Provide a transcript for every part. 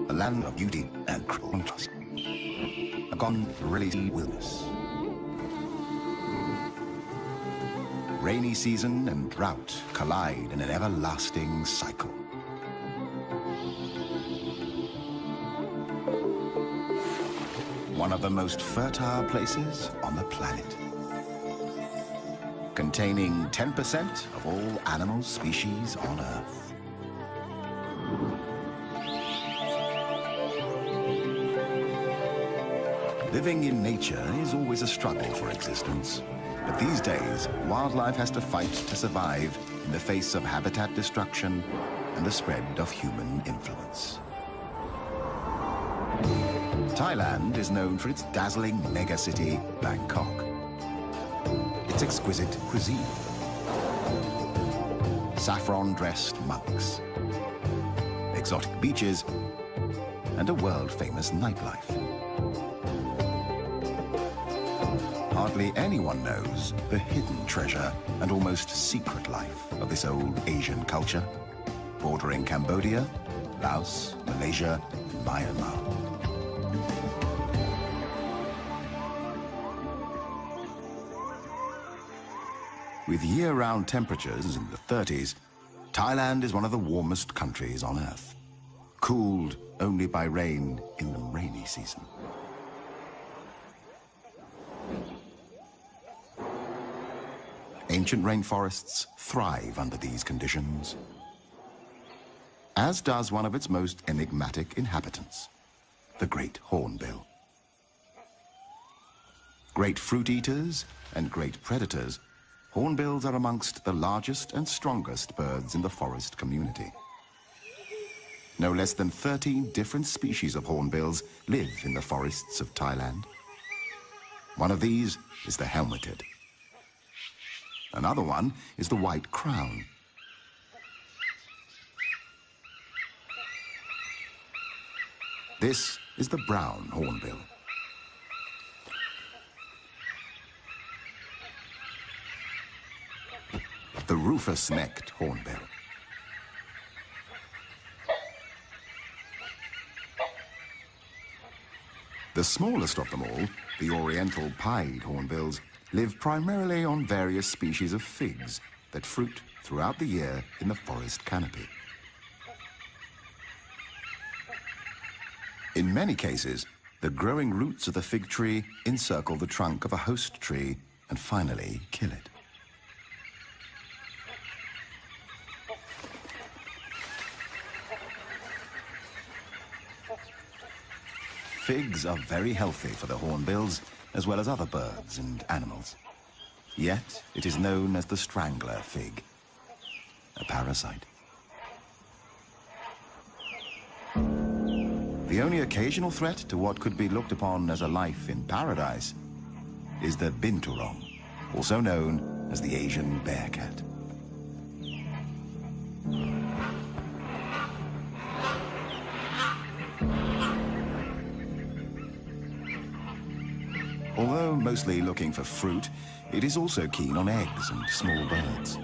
a land of beauty and contrast. A gone really wilderness. Rainy season and drought collide in an everlasting cycle. One of the most fertile places on the planet, containing 10% of all animal species on Earth. Living in nature is always a struggle for existence. But these days, wildlife has to fight to survive in the face of habitat destruction and the spread of human influence. Thailand is known for its dazzling megacity, Bangkok. Its exquisite cuisine, saffron-dressed monks, exotic beaches, and a world-famous nightlife. Hardly anyone knows the hidden treasure and almost secret life of this old Asian culture, bordering Cambodia, Laos, Malaysia, and Myanmar. With year-round temperatures in the 30s, Thailand is one of the warmest countries on Earth, cooled only by rain in the rainy season. Ancient rainforests thrive under these conditions, as does one of its most enigmatic inhabitants, the great hornbill. Great fruit eaters and great predators, hornbills are amongst the largest and strongest birds in the forest community. No less than 13 different species of hornbills live in the forests of Thailand. One of these is the helmeted. Another one is the white crown. This is the brown hornbill. The rufous-necked hornbill. The smallest of them all, the oriental pied hornbills, live primarily on various species of figs that fruit throughout the year in the forest canopy. In many cases, the growing roots of the fig tree encircle the trunk of a host tree and finally kill it. Figs are very healthy for the hornbills, as well as other birds and animals. Yet, it is known as the strangler fig, a parasite. The only occasional threat to what could be looked upon as a life in paradise is the binturong, also known as the Asian bear cat. Although mostly looking for fruit, it is also keen on eggs and small birds.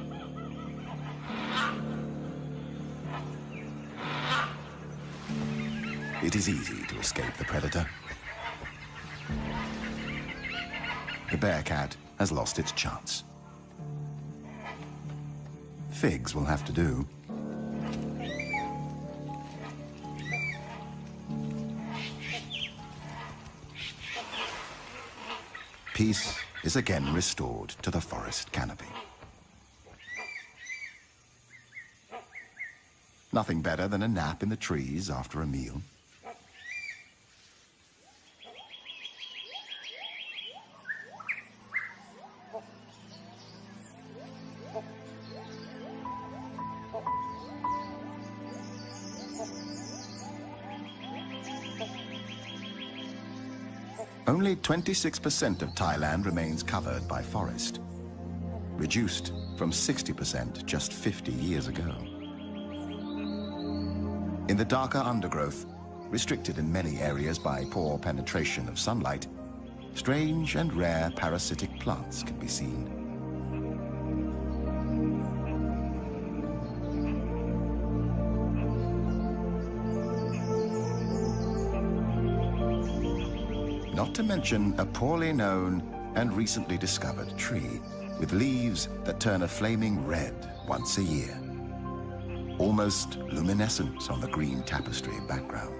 It is easy to escape the predator. The bear cat has lost its chance. Figs will have to do. Peace is again restored to the forest canopy. Nothing better than a nap in the trees after a meal. Only 26% of Thailand remains covered by forest, reduced from 60% just 50 years ago. In the darker undergrowth, restricted in many areas by poor penetration of sunlight, strange and rare parasitic plants can be seen. Not to mention a poorly known and recently discovered tree with leaves that turn a flaming red once a year, almost luminescent on the green tapestry background.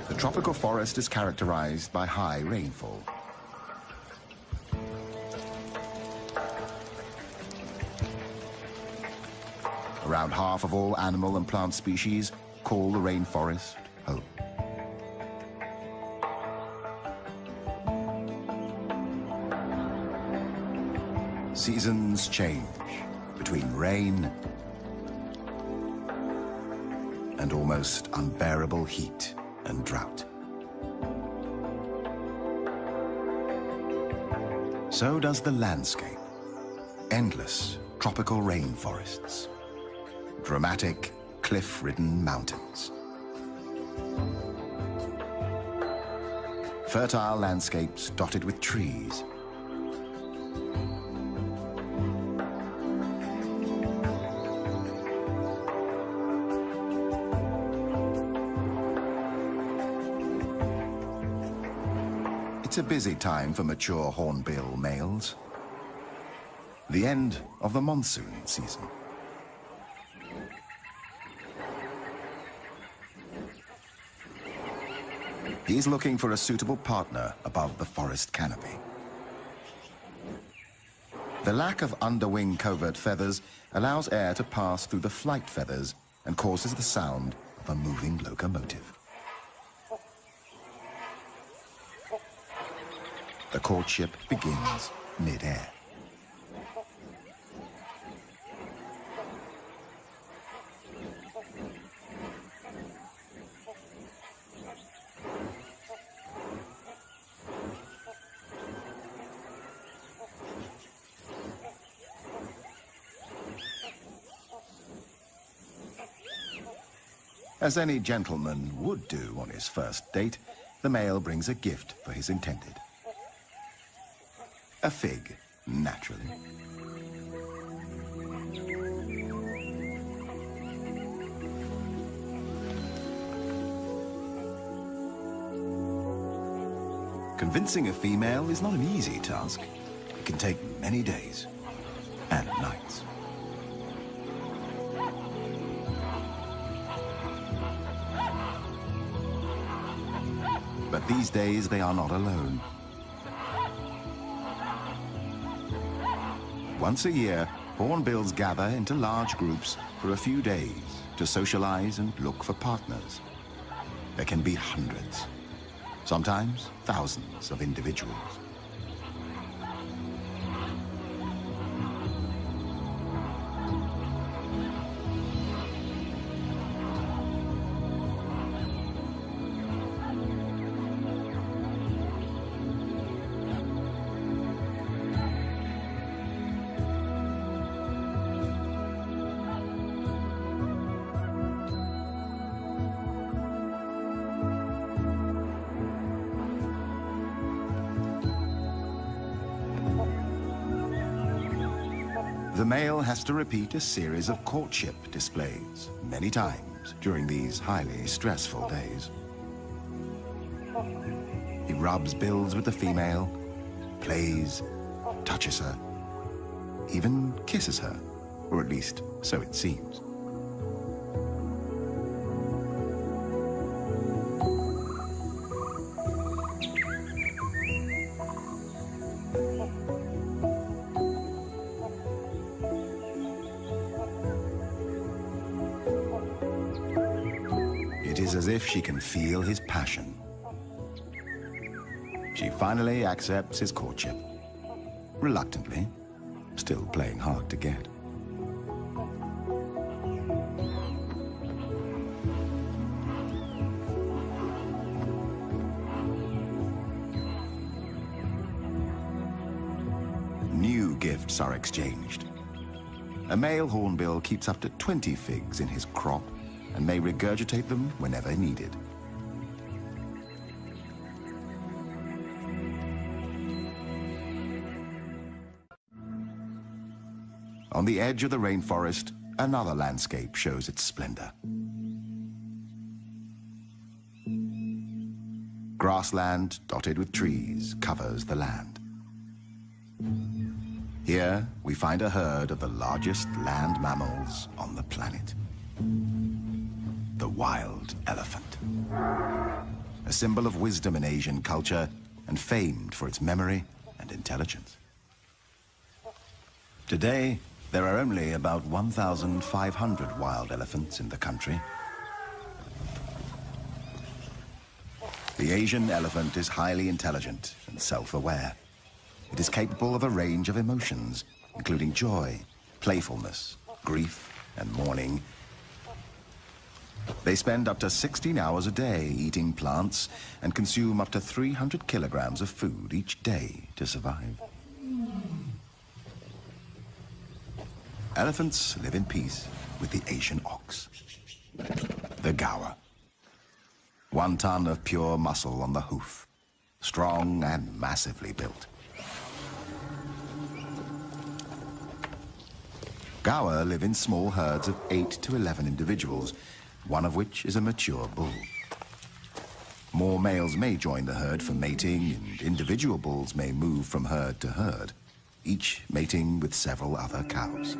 The tropical forest is characterized by high rainfall. Around half of all animal and plant species call the rainforest home. Seasons change between rain and almost unbearable heat and drought. So does the landscape. Endless tropical rainforests. Dramatic, cliff-ridden mountains. Fertile landscapes dotted with trees. It's a busy time for mature hornbill males. The end of the monsoon season. He's looking for a suitable partner above the forest canopy. The lack of underwing covert feathers allows air to pass through the flight feathers and causes the sound of a moving locomotive. The courtship begins mid-air. As any gentleman would do on his first date, the male brings a gift for his intended. A fig, naturally. Convincing a female is not an easy task. It can take many days and nights. But these days, they are not alone. Once a year, hornbills gather into large groups for a few days to socialize and look for partners. There can be hundreds, sometimes thousands of individuals. The male has to repeat a series of courtship displays many times during these highly stressful days. He rubs bills with the female, plays, touches her, even kisses her, or at least so it seems. It is as if she can feel his passion. She finally accepts his courtship. Reluctantly, still playing hard to get. New gifts are exchanged. A male hornbill keeps up to 20 figs in his crop and may regurgitate them whenever needed. On the edge of the rainforest, another landscape shows its splendor. Grassland dotted with trees covers the land. Here, we find a herd of the largest land mammals on the planet. The wild elephant. A symbol of wisdom in Asian culture and famed for its memory and intelligence. Today, there are only about 1,500 wild elephants in the country. The Asian elephant is highly intelligent and self-aware. It is capable of a range of emotions, including joy, playfulness, grief, and mourning. They spend up to 16 hours a day eating plants and consume up to 300 kilograms of food each day to survive. Elephants live in peace with the Asian ox, the gaur. 1 ton of pure muscle on the hoof, strong and massively built. Gaur live in small herds of 8 to 11 individuals, one of which is a mature bull. More males may join the herd for mating, and individual bulls may move from herd to herd, each mating with several other cows.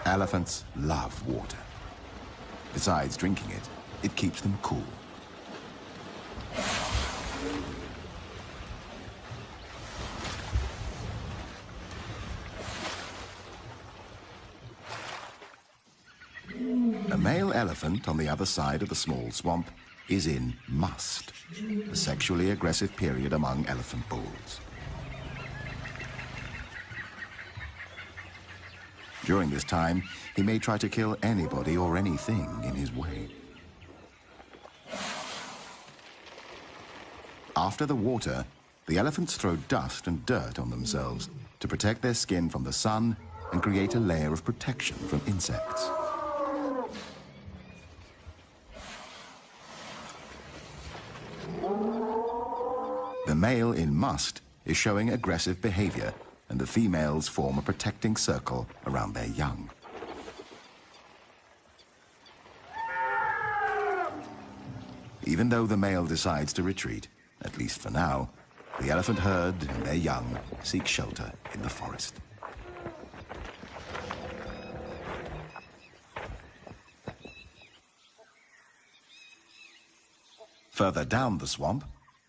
Elephants love water. Besides drinking it, it keeps them cool. A male elephant on the other side of the small swamp is in must, a sexually aggressive period among elephant bulls. During this time, he may try to kill anybody or anything in his way. After the water, the elephants throw dust and dirt on themselves to protect their skin from the sun and create a layer of protection from insects. The male in must is showing aggressive behavior, and the females form a protecting circle around their young. Even though the male decides to retreat, at least for now, the elephant herd and their young seek shelter in the forest. Further down the swamp,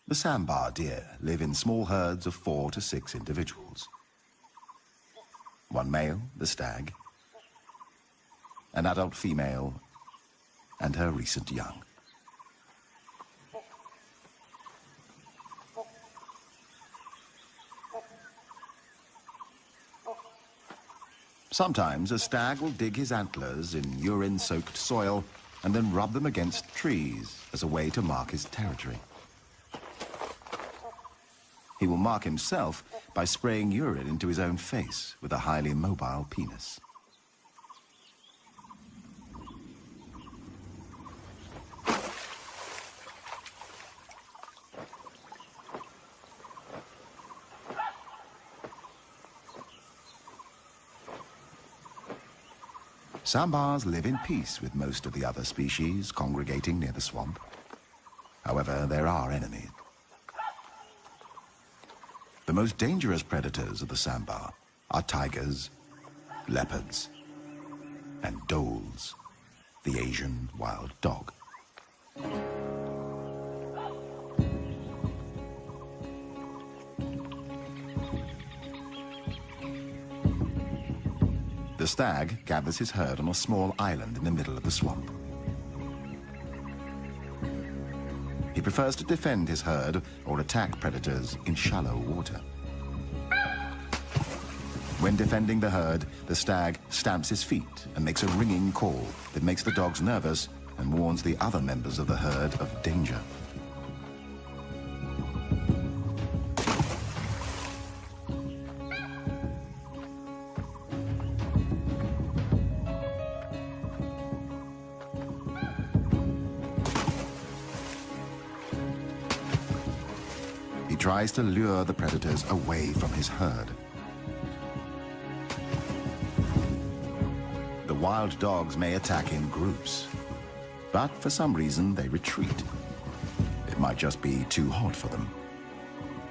the sambar deer live in small herds of 4 to 6 individuals. 1 male, the stag, an adult female, and her recent young. Sometimes a stag will dig his antlers in urine-soaked soil and then rub them against trees as a way to mark his territory. He will mark himself by spraying urine into his own face with a highly mobile penis. Sambars live in peace with most of the other species congregating near the swamp. However, there are enemies. The most dangerous predators of the sambar are tigers, leopards, and dholes, the Asian wild dog. The stag gathers his herd on a small island in the middle of the swamp. He prefers to defend his herd or attack predators in shallow water. When defending the herd, the stag stamps his feet and makes a ringing call that makes the dogs nervous and warns the other members of the herd of danger. tries to lure the predators away from his herd. The wild dogs may attack in groups, but for some reason they retreat. It might just be too hot for them.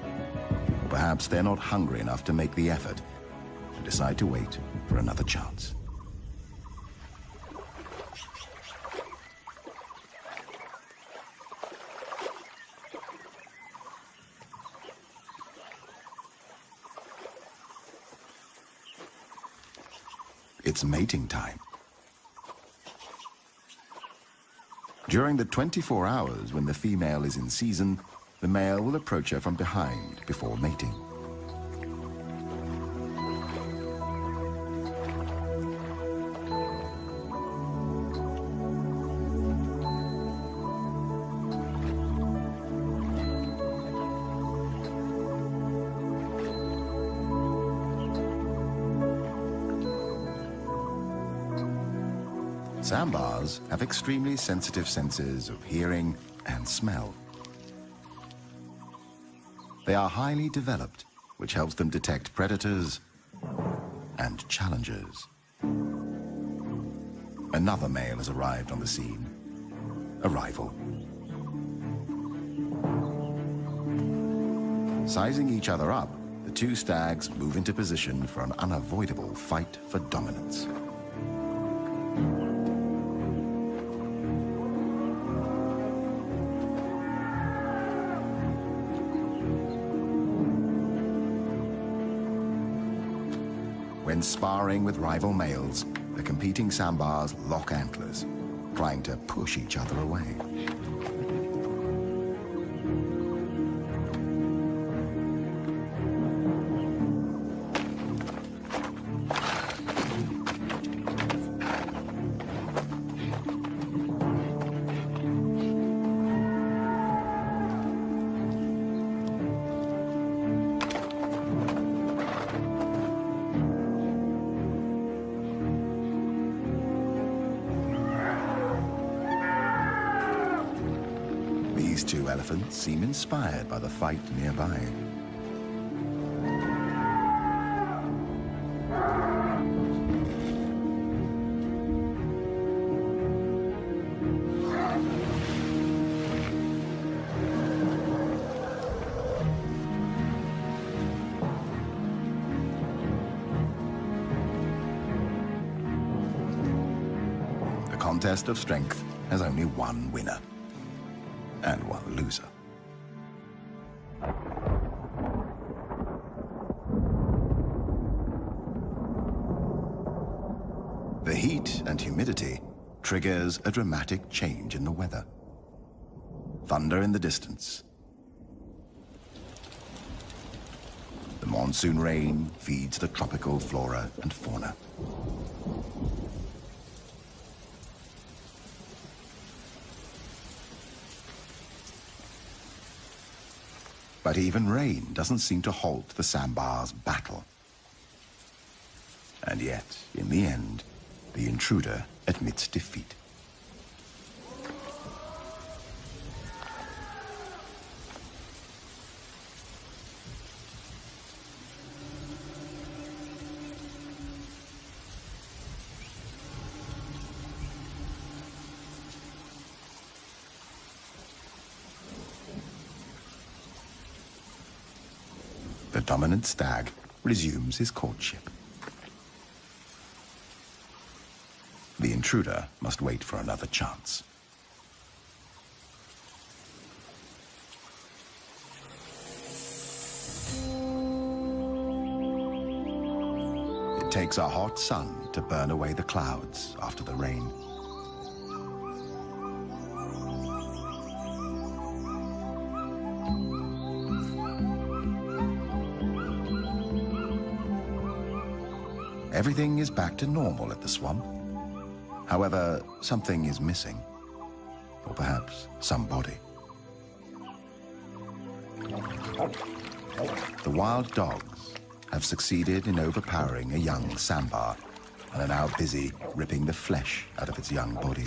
Or perhaps they're not hungry enough to make the effort and decide to wait for another chance. It's mating time. During the 24 hours when the female is in season, the male will approach her from behind before mating. Sambars have extremely sensitive senses of hearing and smell. They are highly developed, which helps them detect predators and challengers. Another male has arrived on the scene, a rival. Sizing each other up, the two stags move into position for an unavoidable fight for dominance. When sparring with rival males, the competing sambars lock antlers, trying to push each other away. These two elephants seem inspired by the fight nearby. The contest of strength has only one winner and one loser. The heat and humidity triggers a dramatic change in the weather. Thunder in the distance. The monsoon rain feeds the tropical flora and fauna. But even rain doesn't seem to halt the sambar's battle. And yet, in the end, the intruder admits defeat. The dominant stag resumes his courtship. The intruder must wait for another chance. It takes a hot sun to burn away the clouds after the rain. Everything is back to normal at the swamp. However, something is missing. Or perhaps somebody. The wild dogs have succeeded in overpowering a young sambar and are now busy ripping the flesh out of its young body.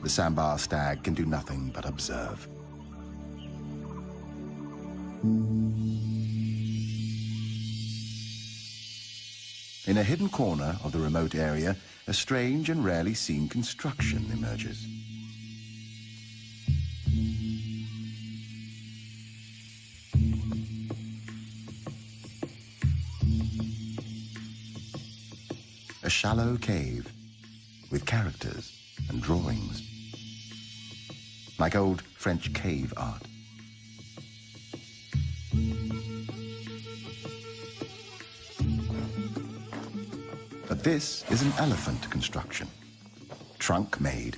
the sambar stag can do nothing but observe. In a hidden corner of the remote area, a strange and rarely seen construction emerges. A shallow cave with characters and drawings, like old French cave art. But this is an elephant construction, trunk-made,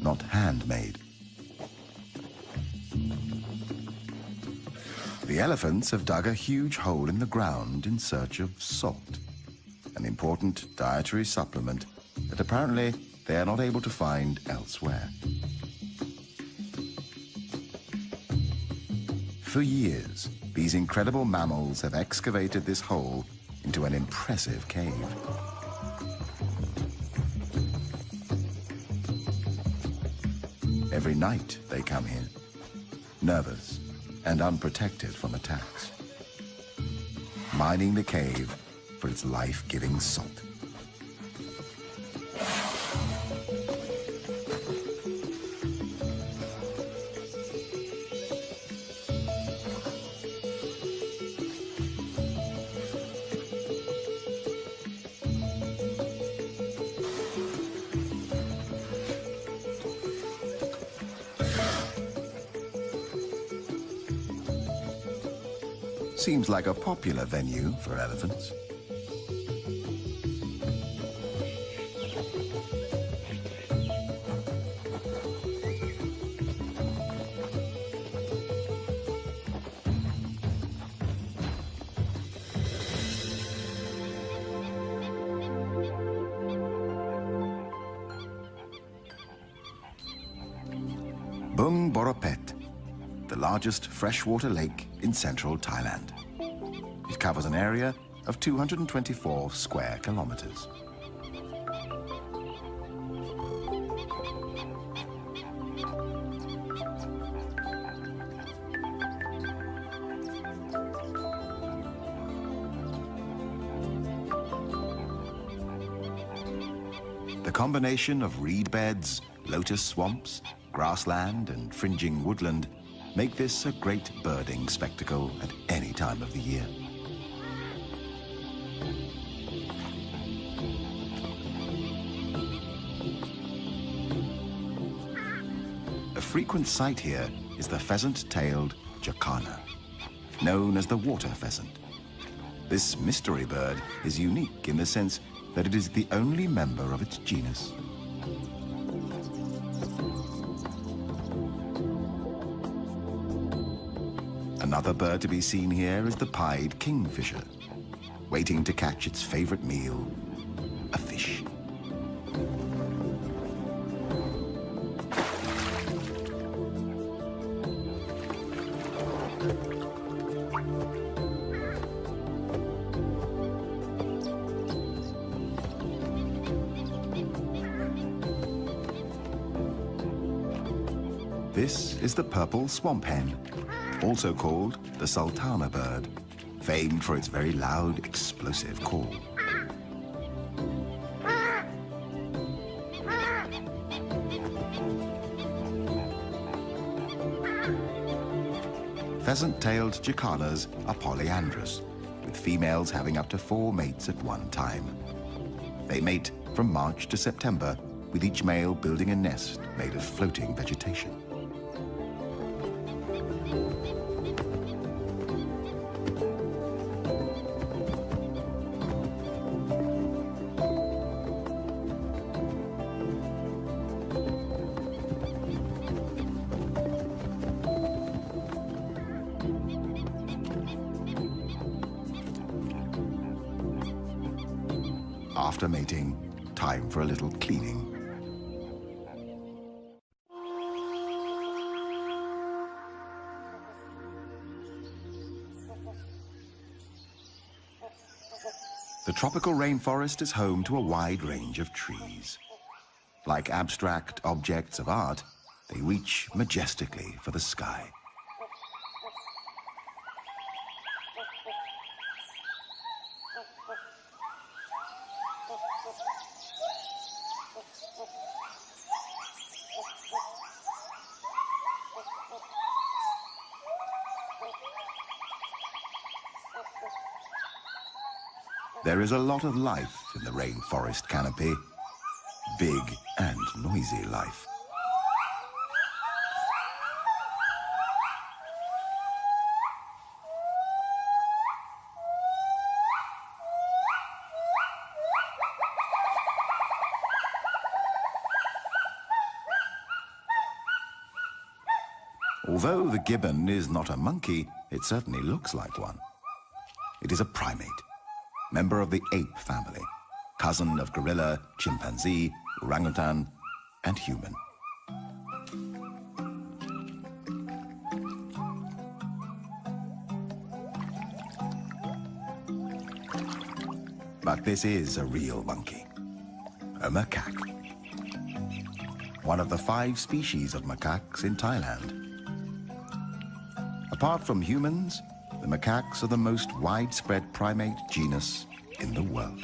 not handmade. The elephants have dug a huge hole in the ground in search of salt, an important dietary supplement that apparently they are not able to find elsewhere. For years, these incredible mammals have excavated this hole into an impressive cave. Every night they come here, nervous and unprotected from attacks, mining the cave for its life-giving salt. Seems like a popular venue for elephants. Bung Boropet, the largest freshwater lake in central Thailand. It covers an area of 224 square kilometers. The combination of reed beds, lotus swamps, grassland and fringing woodland make this a great birding spectacle at any time of the year. A frequent sight here is the pheasant-tailed jacana, known as the water pheasant. This mystery bird is unique in the sense that it is the only member of its genus. Another bird to be seen here is the pied kingfisher, waiting to catch its favorite meal, a fish. This is the purple swamp hen, also called the sultana bird, famed for its very loud, explosive call. Pheasant-tailed jacanas are polyandrous, with females having up to 4 mates at one time. They mate from March to September, with each male building a nest made of floating vegetation. After mating, time for a little cleaning. The tropical rainforest is home to a wide range of trees. Like abstract objects of art, they reach majestically for the sky. There is a lot of life in the rainforest canopy. Big and noisy life. Although the gibbon is not a monkey, it certainly looks like one. It is a primate, member of the ape family, cousin of gorilla, chimpanzee, orangutan, and human. But this is a real monkey, a macaque. One of the 5 species of macaques in Thailand. Apart from humans, the macaques are the most widespread primate genus in the world.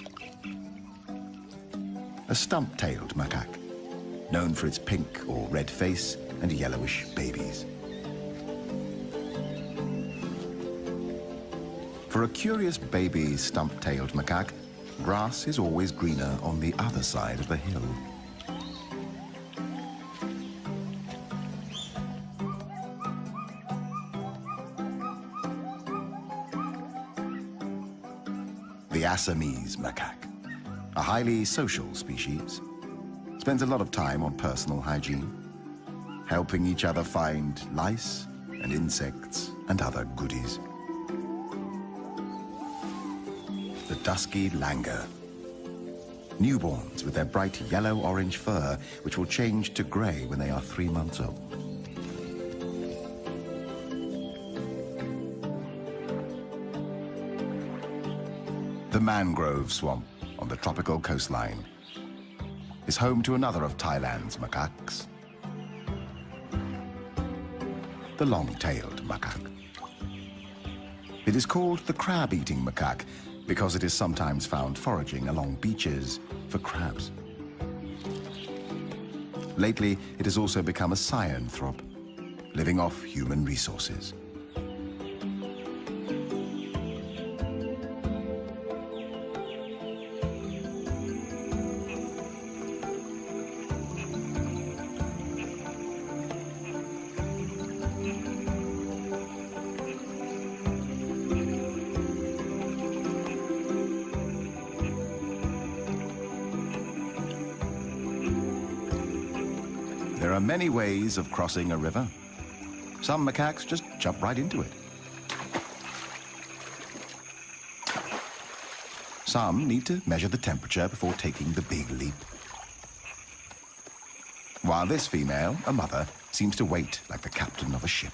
A stump-tailed macaque, known for its pink or red face and yellowish babies. For a curious baby stump-tailed macaque, grass is always greener on the other side of the hill. The Assamese macaque, a highly social species, spends a lot of time on personal hygiene, helping each other find lice and insects and other goodies. The dusky langur, newborns with their bright yellow-orange fur, which will change to grey when they are 3 months old. The mangrove swamp on the tropical coastline is home to another of Thailand's macaques, the long-tailed macaque. It is called the crab-eating macaque because it is sometimes found foraging along beaches for crabs. Lately, it has also become a cyanthrope, living off human resources. There are many ways of crossing a river. Some macaques just jump right into it. Some need to measure the temperature before taking the big leap. While this female, a mother, seems to wait like the captain of a ship.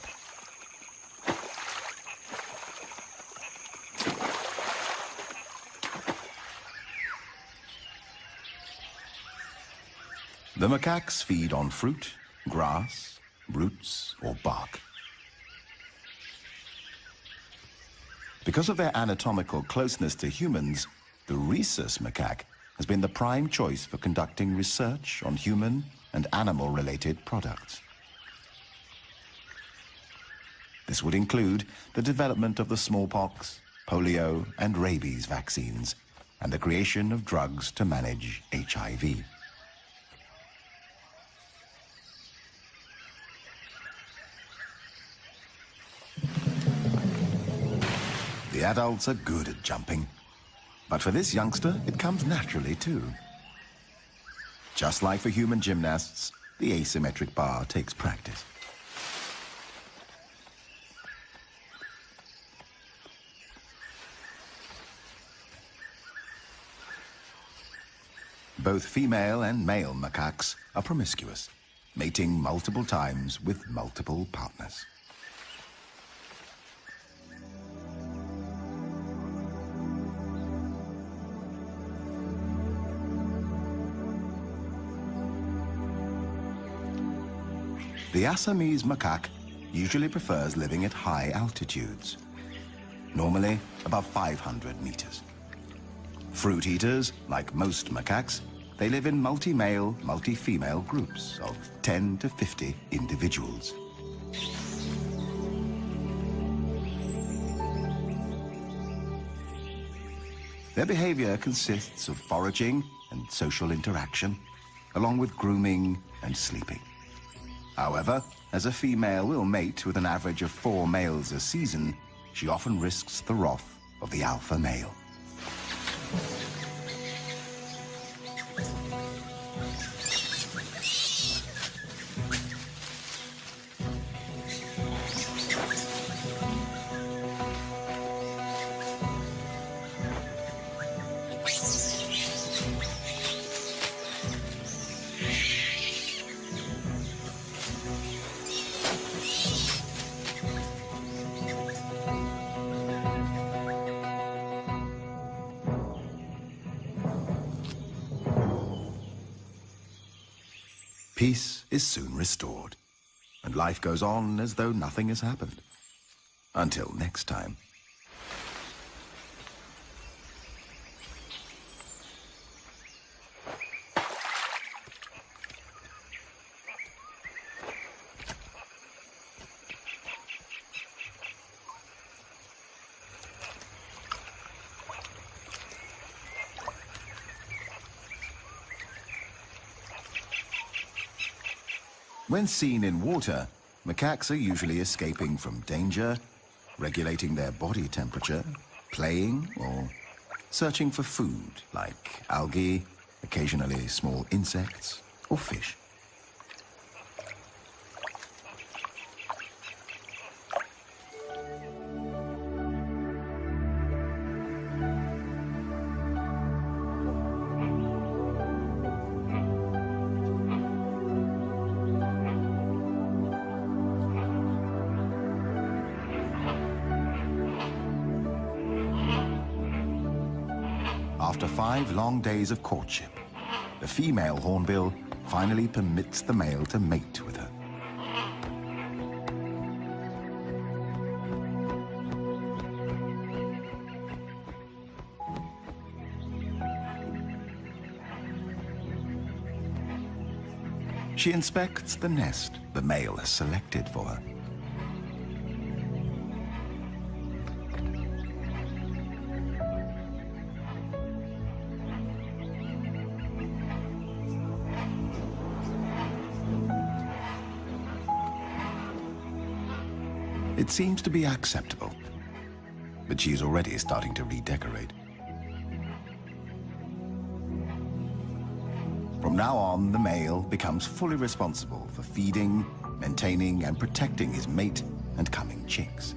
The macaques feed on fruit, grass, roots, or bark. Because of their anatomical closeness to humans, the rhesus macaque has been the prime choice for conducting research on human and animal-related products. This would include the development of the smallpox, polio, and rabies vaccines, and the creation of drugs to manage HIV. The adults are good at jumping, but for this youngster, it comes naturally too. Just like for human gymnasts, the asymmetric bar takes practice. Both female and male macaques are promiscuous, mating multiple times with multiple partners. The Assamese macaque usually prefers living at high altitudes, normally above 500 meters. Fruit eaters, like most macaques, they live in multi-male, multi-female groups of 10 to 50 individuals. Their behavior consists of foraging and social interaction, along with grooming and sleeping. However, as a female will mate with an average of 4 males a season, she often risks the wrath of the alpha male. Peace is soon restored, and life goes on as though nothing has happened. Until next time. When seen in water, macaques are usually escaping from danger, regulating their body temperature, playing, or searching for food like algae, occasionally small insects, or fish. After 5 long days of courtship, the female hornbill finally permits the male to mate with her. She inspects the nest the male has selected for her. It seems to be acceptable, but she's already starting to redecorate. From now on, the male becomes fully responsible for feeding, maintaining, and protecting his mate and coming chicks.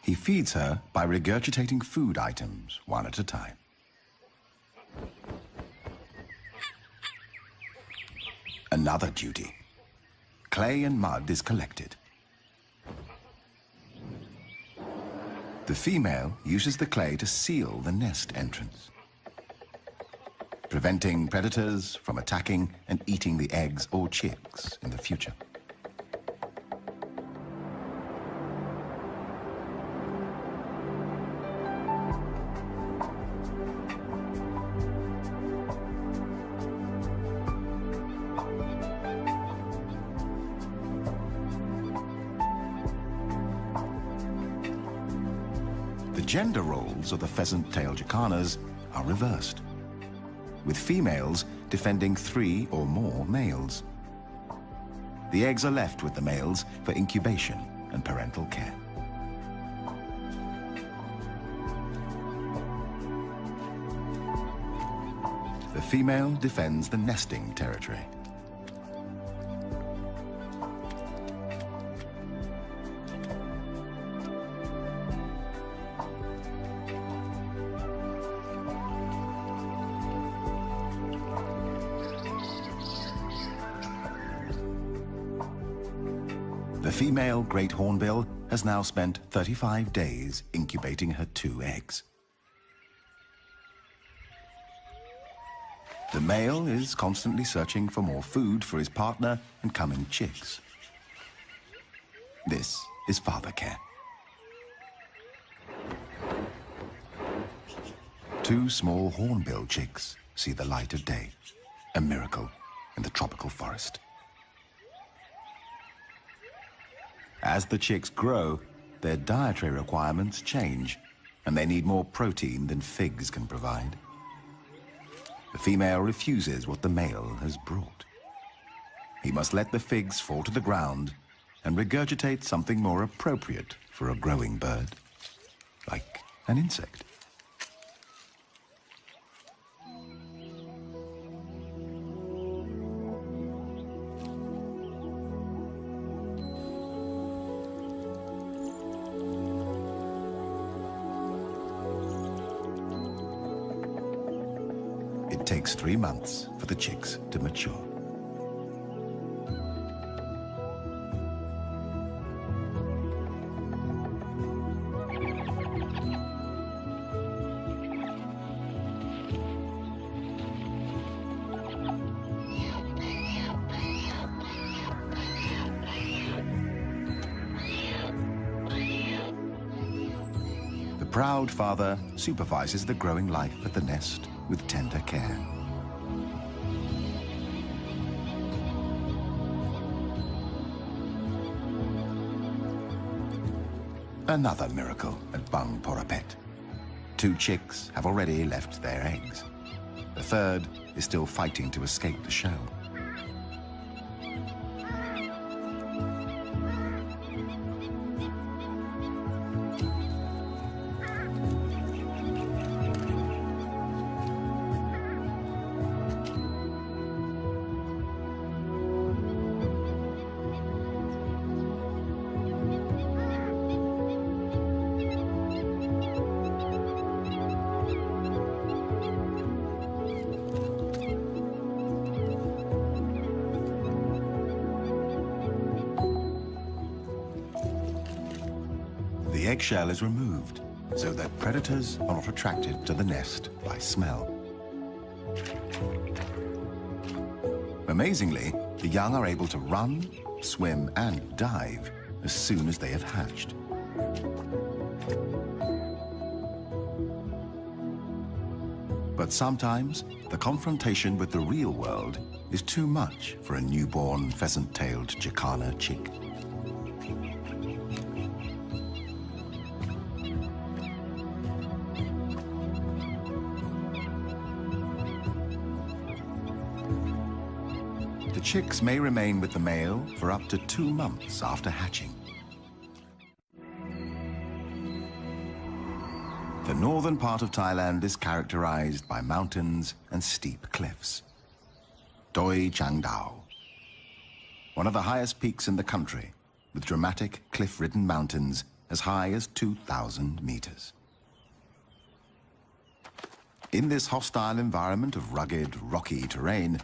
He feeds her by regurgitating food items one at a time. Another duty. Clay and mud is collected. The female uses the clay to seal the nest entrance, preventing predators from attacking and eating the eggs or chicks in the future. The gender roles of the pheasant-tailed jacanas are reversed, with females defending 3 or more males. The eggs are left with the males for incubation and parental care. The female defends the nesting territory. The female great hornbill has now spent 35 days incubating her 2 eggs. The male is constantly searching for more food for his partner and coming chicks. This is father care. 2 small hornbill chicks see the light of day, a miracle in the tropical forest. As the chicks grow, their dietary requirements change, and they need more protein than figs can provide. The female refuses what the male has brought. He must let the figs fall to the ground and regurgitate something more appropriate for a growing bird, like an insect. It takes 3 months for the chicks to mature. The proud father supervises the growing life at the nest with tender care. Another miracle at Bang Porapet. 2 chicks have already left their eggs. The third is still fighting to escape the shell. The eggshell is removed so that predators are not attracted to the nest by smell. Amazingly, the young are able to run, swim, and dive as soon as they have hatched. But sometimes, the confrontation with the real world is too much for a newborn pheasant-tailed Jacana chick. The chicks may remain with the male for up to 2 months after hatching. The northern part of Thailand is characterized by mountains and steep cliffs. Doi Chang Dao, one of the highest peaks in the country, with dramatic cliff-ridden mountains as high as 2,000 meters. In this hostile environment of rugged, rocky terrain,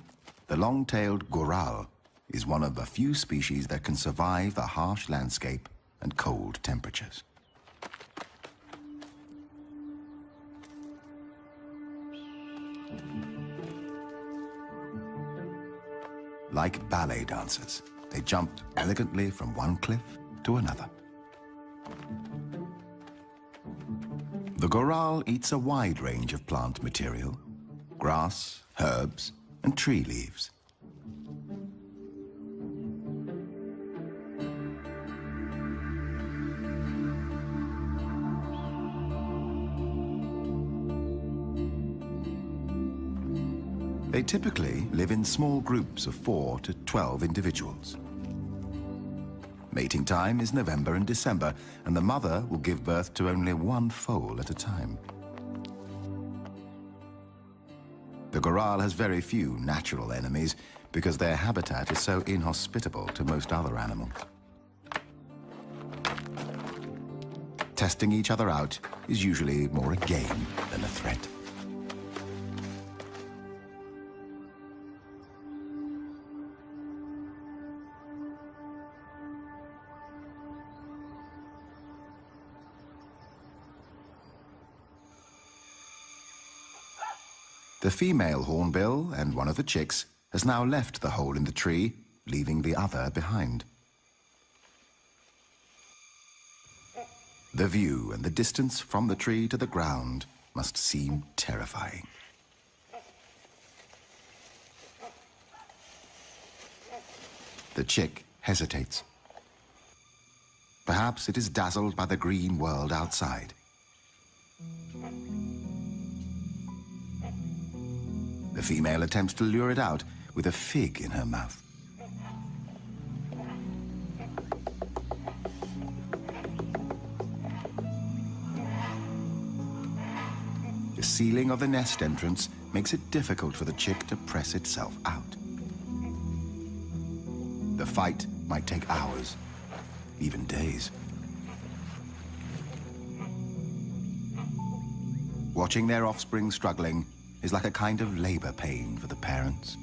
the long-tailed goral is one of the few species that can survive the harsh landscape and cold temperatures. Like ballet dancers, they jumped elegantly from one cliff to another. The goral eats a wide range of plant material: grass, herbs, and tree leaves. They typically live in small groups of 4 to 12 individuals. Mating time is November and December, and the mother will give birth to only 1 foal at a time. The goral has very few natural enemies because their habitat is so inhospitable to most other animals. Testing each other out is usually more a game than a threat. The female hornbill and one of the chicks has now left the hole in the tree, leaving the other behind. The view and the distance from the tree to the ground must seem terrifying. The chick hesitates. Perhaps it is dazzled by the green world outside. The female attempts to lure it out with a fig in her mouth. The ceiling of the nest entrance makes it difficult for the chick to press itself out. The fight might take hours, even days. Watching their offspring struggling is like a kind of labor pain for the parents.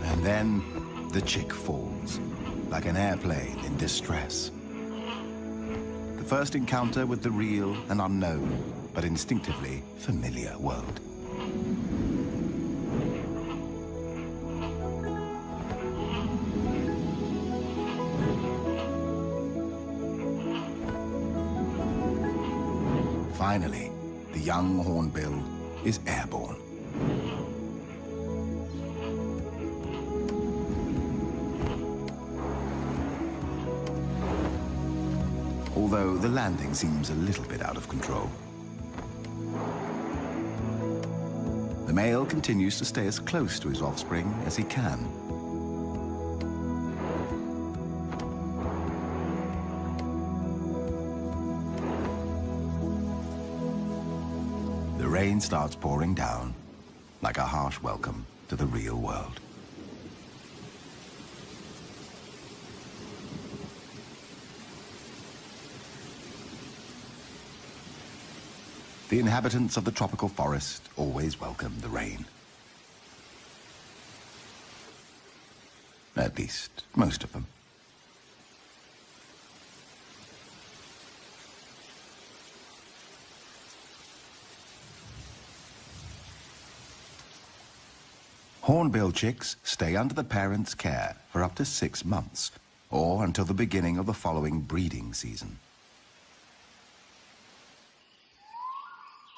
And then the chick falls, like an airplane in distress. The first encounter with the real and unknown, but instinctively familiar world. Finally, the young hornbill is airborne. Although the landing seems a little bit out of control. The male continues to stay as close to his offspring as he can. The rain starts pouring down, like a harsh welcome to the real world. The inhabitants of the tropical forest always welcome the rain. At least, most of them. Hornbill chicks stay under the parents' care for up to 6 months, or until the beginning of the following breeding season.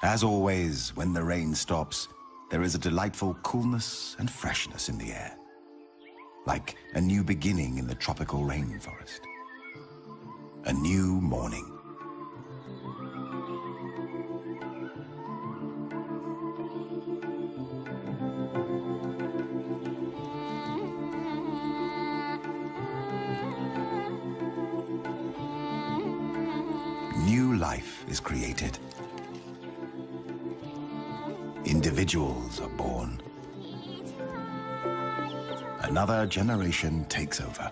As always, when the rain stops, there is a delightful coolness and freshness in the air, like a new beginning in the tropical rainforest. A new morning. New life is created. Individuals are born. Another generation takes over.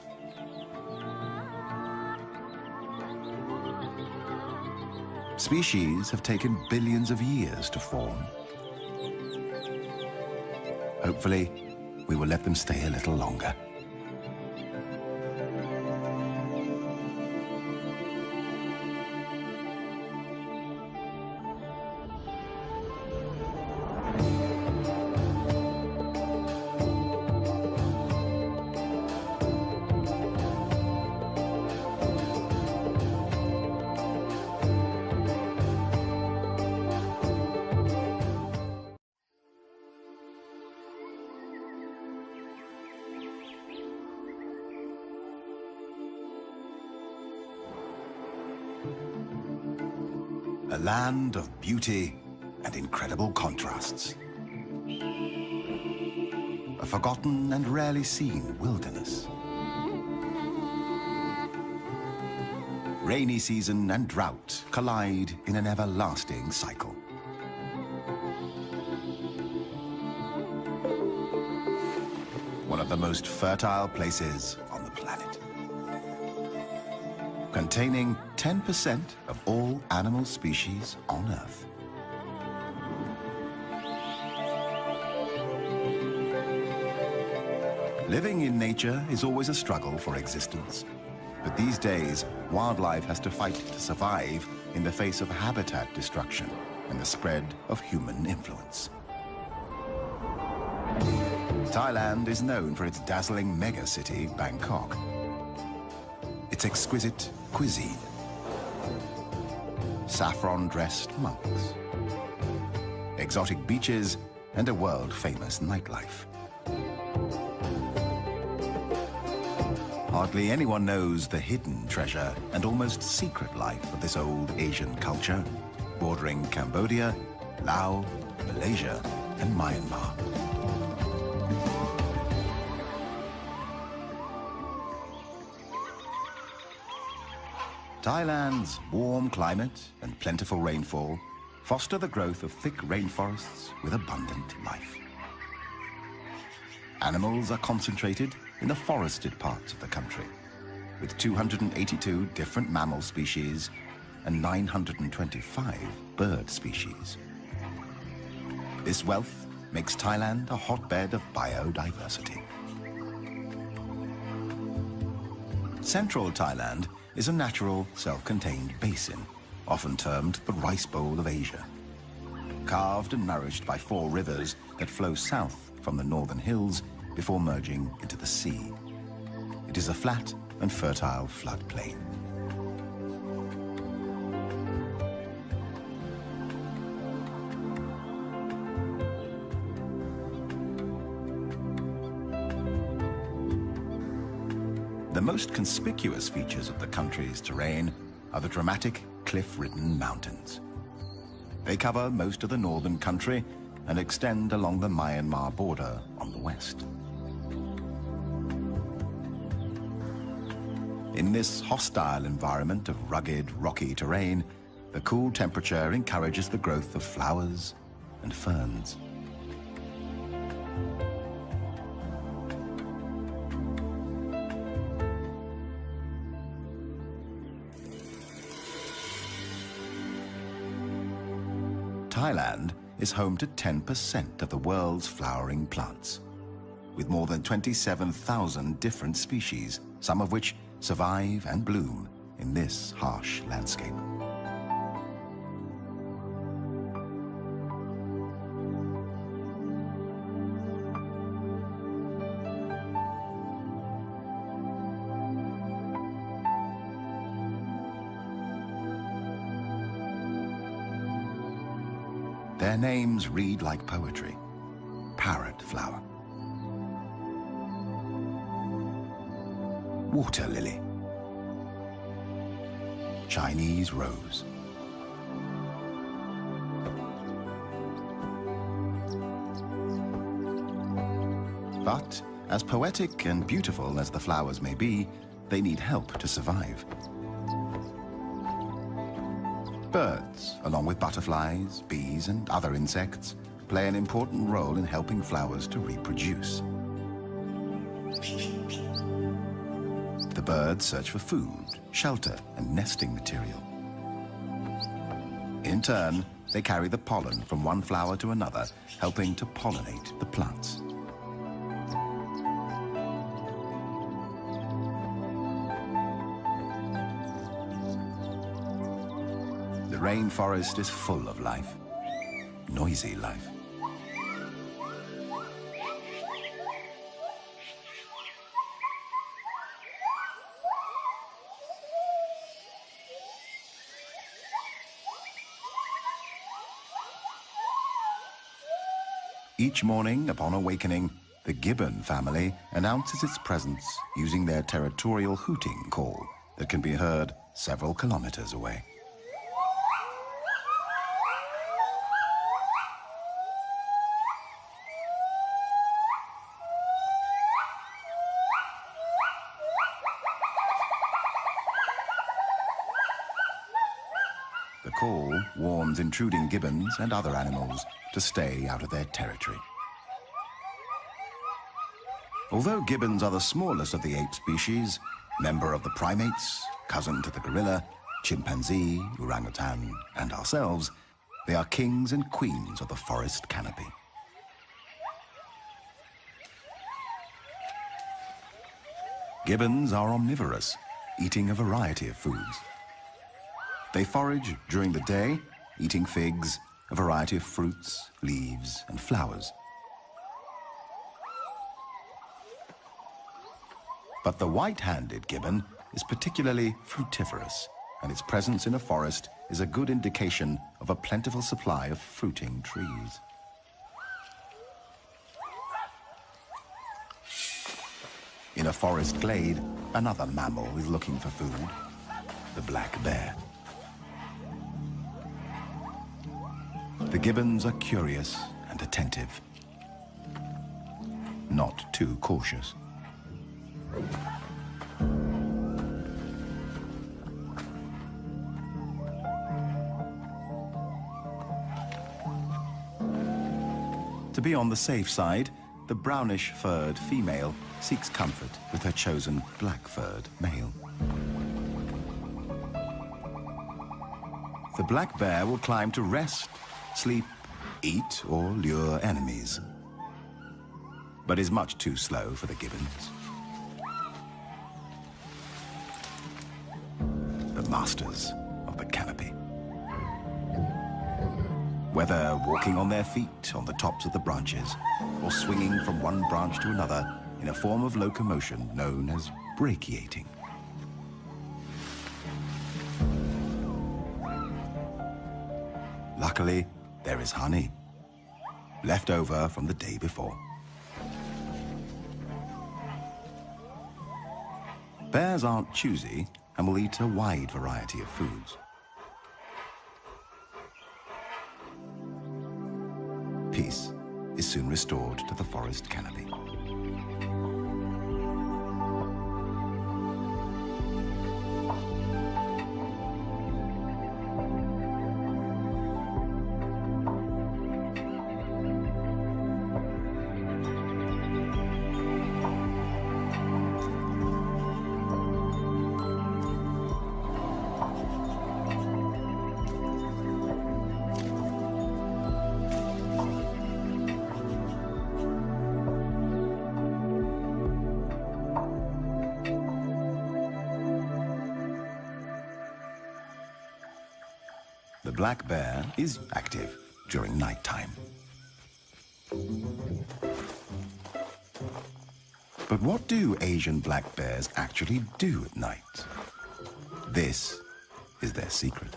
Species have taken billions of years to form. Hopefully, we will let them stay a little longer. A land of beauty and incredible contrasts. A forgotten and rarely seen wilderness. Rainy season and drought collide in an everlasting cycle. One of the most fertile places on the planet. Containing 10% of all animal species on Earth. Living in nature is always a struggle for existence. But these days, wildlife has to fight to survive in the face of habitat destruction and the spread of human influence. Thailand is known for its dazzling megacity, Bangkok. Its exquisite cuisine, saffron-dressed monks, exotic beaches, and a world-famous nightlife. Hardly anyone knows the hidden treasure and almost secret life of this old Asian culture, bordering Cambodia, Laos, Malaysia, and Myanmar. Thailand's warm climate and plentiful rainfall foster the growth of thick rainforests with abundant life. Animals are concentrated in the forested parts of the country, with 282 different mammal species and 925 bird species. This wealth makes Thailand a hotbed of biodiversity. Central Thailand is a natural, self-contained basin, often termed the rice bowl of Asia. Carved and nourished by 4 rivers that flow south from the northern hills before merging into the sea. It is a flat and fertile floodplain. The most conspicuous features of the country's terrain are the dramatic cliff-ridden mountains. They cover most of the northern country and extend along the Myanmar border on the west. In this hostile environment of rugged, rocky terrain, the cool temperature encourages the growth of flowers and ferns. Thailand is home to 10% of the world's flowering plants, with more than 27,000 different species, some of which survive and bloom in this harsh landscape. Their names read like poetry. Parrot flower, water lily, Chinese rose, but as poetic and beautiful as the flowers may be, they need help to survive. Birds, along with butterflies, bees, and other insects, play an important role in helping flowers to reproduce. The birds search for food, shelter, and nesting material. In turn, they carry the pollen from one flower to another, helping to pollinate the plants. The rainforest is full of life, noisy life. Each morning, upon awakening, the gibbon family announces its presence using their territorial hooting call that can be heard several kilometers away. The call warns intruding gibbons and other animals to stay out of their territory. Although gibbons are the smallest of the ape species, member of the primates, cousin to the gorilla, chimpanzee, orangutan, and ourselves, they are kings and queens of the forest canopy. Gibbons are omnivorous, eating a variety of foods. They forage during the day, eating figs, a variety of fruits, leaves, and flowers. But the white-handed gibbon is particularly fruitiferous, and its presence in a forest is a good indication of a plentiful supply of fruiting trees. In a forest glade, another mammal is looking for food, the black bear. The gibbons are curious and attentive, not too cautious. To be on the safe side, the brownish-furred female seeks comfort with her chosen black-furred male. The black bear will climb to rest, sleep, eat, or lure enemies, but is much too slow for the gibbons. The masters of the canopy. Whether walking on their feet on the tops of the branches or swinging from one branch to another in a form of locomotion known as brachiating. Luckily, there is honey, left over from the day before. Bears aren't choosy and will eat a wide variety of foods. Peace is soon restored to the forest canopy. The black bear is active during nighttime. But what do Asian black bears actually do at night? This is their secret.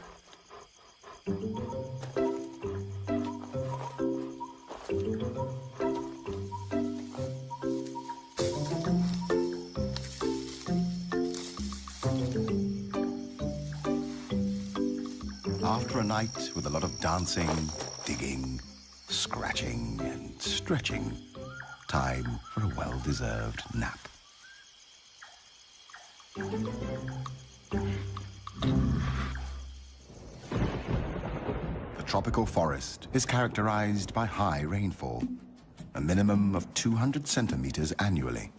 After a night with a lot of dancing, digging, scratching, and stretching, time for a well-deserved nap. The tropical forest is characterized by high rainfall, a minimum of 200 centimeters annually.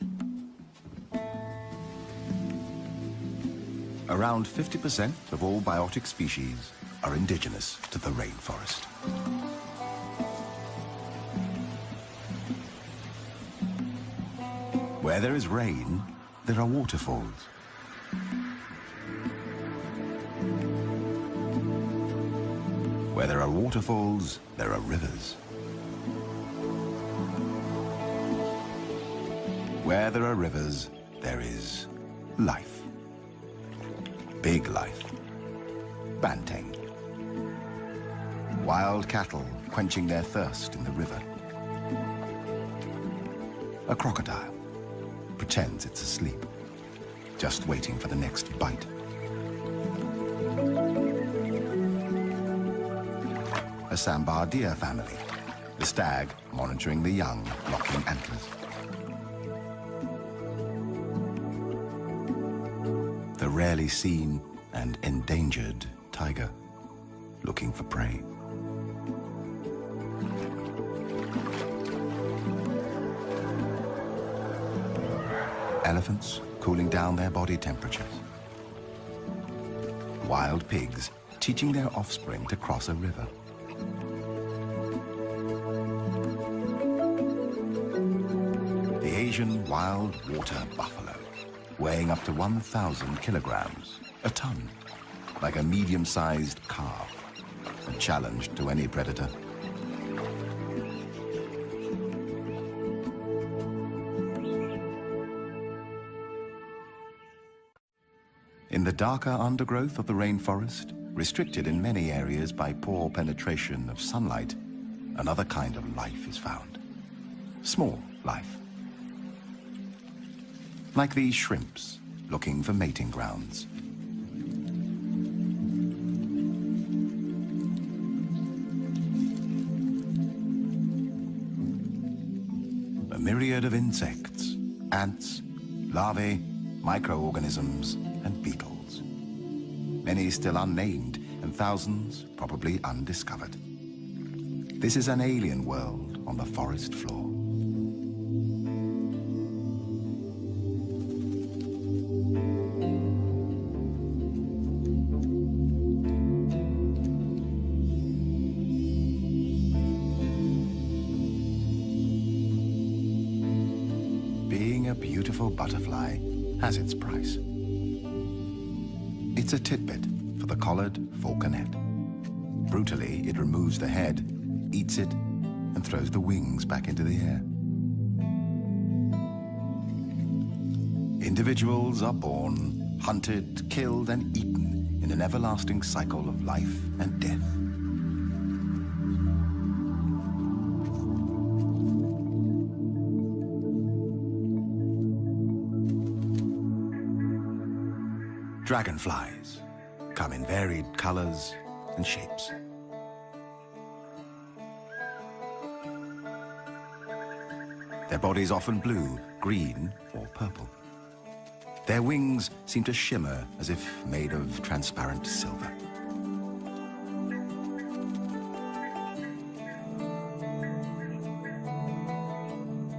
Around 50% of all biotic species are indigenous to the rainforest. Where there is rain, there are waterfalls. Where there are waterfalls, there are rivers. Where there are rivers, there is life. Big life. Banteng. Wild cattle quenching their thirst in the river. A crocodile pretends it's asleep, just waiting for the next bite. A sambar deer family, the stag monitoring the young, locking antlers. The rarely seen and endangered tiger, looking for prey. Elephants cooling down their body temperatures. Wild pigs teaching their offspring to cross a river. The Asian wild water buffalo, weighing up to 1,000 kilograms, a ton, like a medium-sized car, a challenge to any predator. In the darker undergrowth of the rainforest, restricted in many areas by poor penetration of sunlight, another kind of life is found. Small life. Like these shrimps looking for mating grounds. A myriad of insects, ants, larvae, microorganisms, and beetles. Many still unnamed, and thousands probably undiscovered. This is an alien world on the forest floor. Being a beautiful butterfly has its price. It's a tidbit for the collared falconet. Brutally, it removes the head, eats it, and throws the wings back into the air. Individuals are born, hunted, killed, and eaten in an everlasting cycle of life and death. Dragonflies come in varied colors and shapes. Their bodies often blue, green, or purple. Their wings seem to shimmer as if made of transparent silver.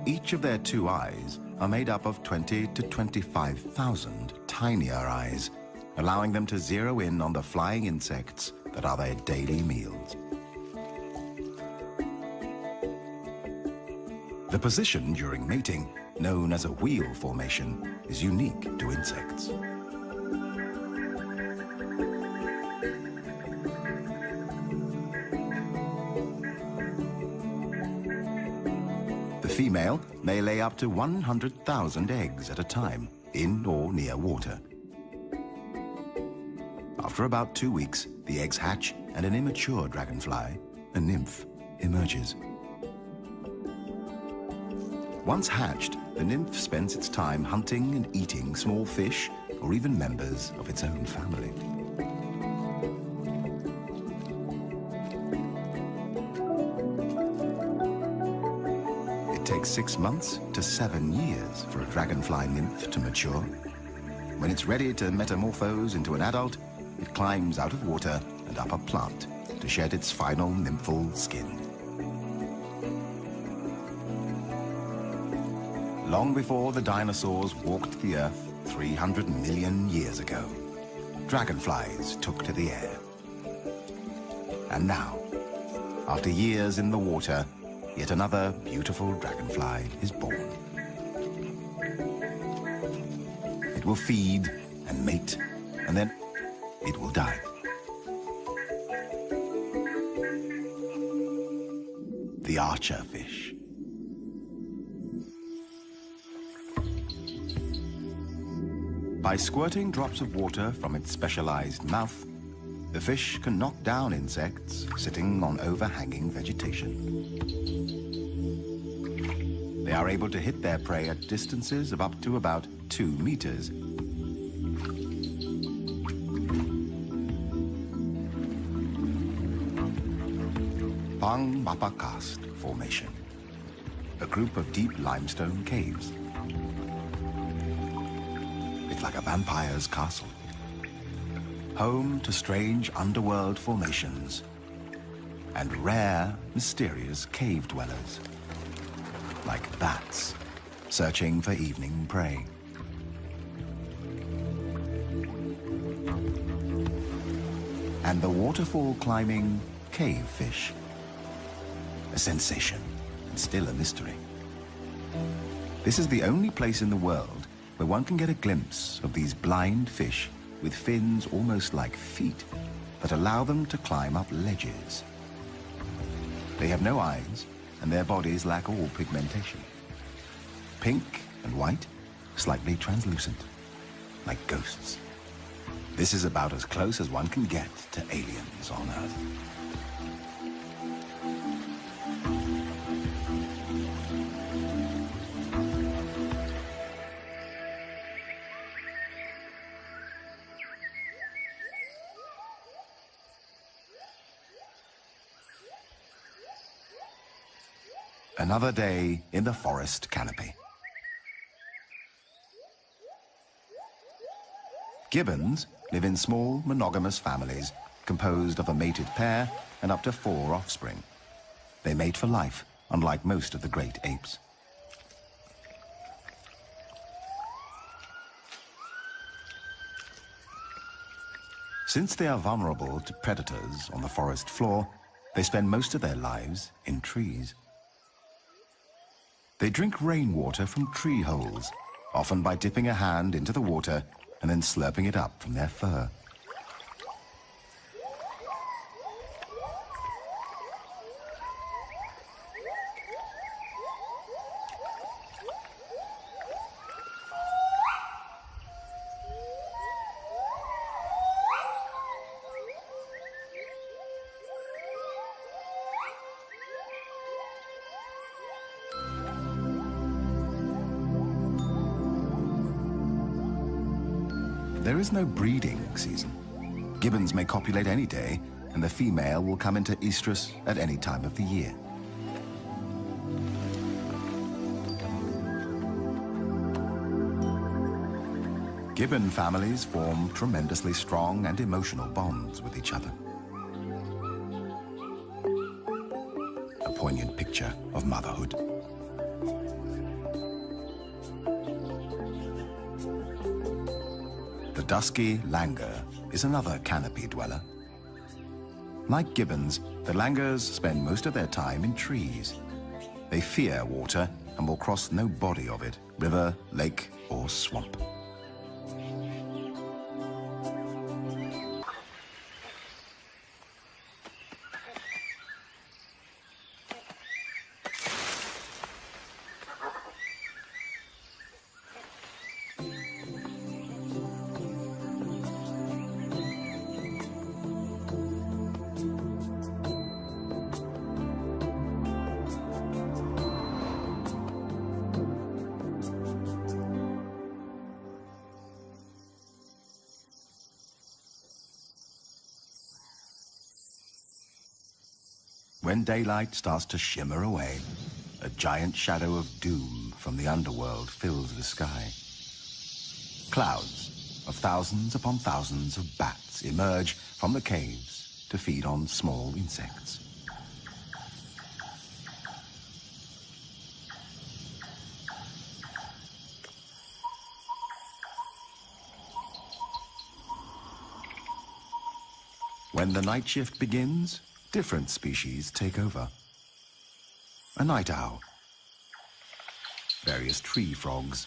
Each of their two eyes are made up of 20 to 25,000 tinier eyes, allowing them to zero in on the flying insects that are their daily meals. The position during mating, known as a wheel formation, is unique to insects. The female may lay up to 100,000 eggs at a time, in or near water. After about 2 weeks, the eggs hatch and an immature dragonfly, a nymph, emerges. Once hatched, the nymph spends its time hunting and eating small fish or even members of its own family. It takes 6 months to 7 years for a dragonfly nymph to mature. When it's ready to metamorphose into an adult, it climbs out of water and up a plant to shed its final nymphal skin. Long before the dinosaurs walked the earth 300 million years ago, dragonflies took to the air. And now, after years in the water, yet another beautiful dragonfly is born. It will feed and mate, and then it will die. The archer fish. By squirting drops of water from its specialized mouth, the fish can knock down insects sitting on overhanging vegetation. They are able to hit their prey at distances of up to about 2 meters. Pang Mapa Karst Formation, a group of deep limestone caves. It's like a vampire's castle, home to strange underworld formations and rare, mysterious cave dwellers, like bats searching for evening prey. And the waterfall climbing cave fish, a sensation and still a mystery. This is the only place in the world where one can get a glimpse of these blind fish with fins almost like feet that allow them to climb up ledges. They have no eyes, and their bodies lack all pigmentation. Pink and white, slightly translucent, like ghosts. This is about as close as one can get to aliens on Earth. Another day in the forest canopy. Gibbons live in small monogamous families composed of a mated pair and up to 4 offspring. They mate for life, unlike most of the great apes. Since they are vulnerable to predators on the forest floor, they spend most of their lives in trees. They drink rainwater from tree holes, often by dipping a hand into the water and then slurping it up from their fur. There is no breeding season. Gibbons may copulate any day, and the female will come into estrus at any time of the year. Gibbon families form tremendously strong and emotional bonds with each other. A poignant picture of motherhood. The dusky langur is another canopy dweller. Like gibbons, the langurs spend most of their time in trees. They fear water and will cross no body of it, river, lake, or swamp. When daylight starts to shimmer away, a giant shadow of doom from the underworld fills the sky. Clouds of thousands upon thousands of bats emerge from the caves to feed on small insects. When the night shift begins, different species take over. A night owl, various tree frogs,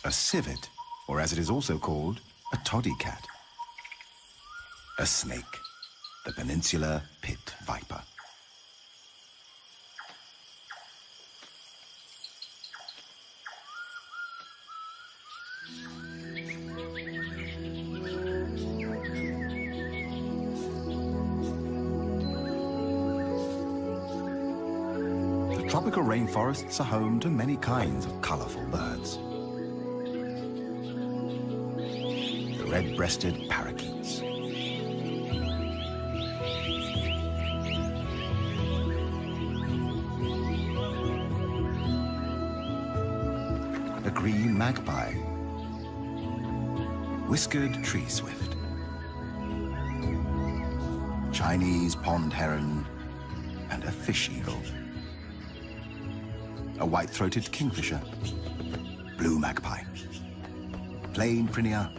a civet, or as it is also called, a toddy cat, a snake, the peninsular pit viper. Tropical rainforests are home to many kinds of colorful birds. The red-breasted parakeets, the green magpie, whiskered tree swift, Chinese pond heron, and a fish eagle. A white-throated kingfisher, blue magpie, plain prinia,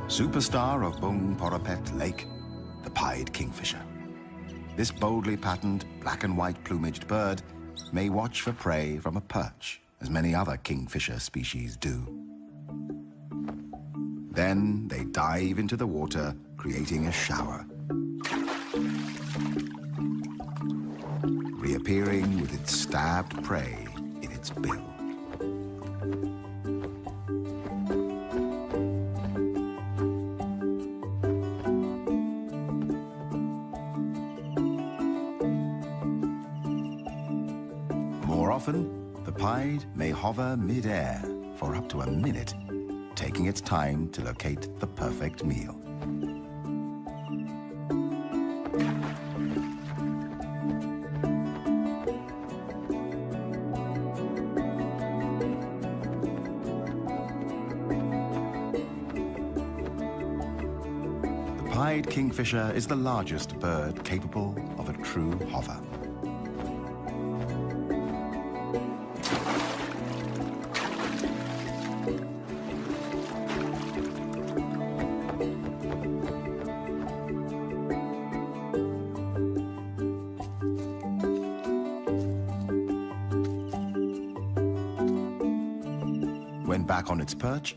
superstar of Bung Porapet Lake, the pied kingfisher. This boldly patterned black and white plumaged bird may watch for prey from a perch, as many other kingfisher species do. Then they dive into the water, creating a shower, reappearing with its stabbed prey in its bill. More often, the pied may hover mid-air for up to a minute, taking its time to locate the perfect meal. The pied kingfisher is the largest bird capable of a true hover. When back on its perch,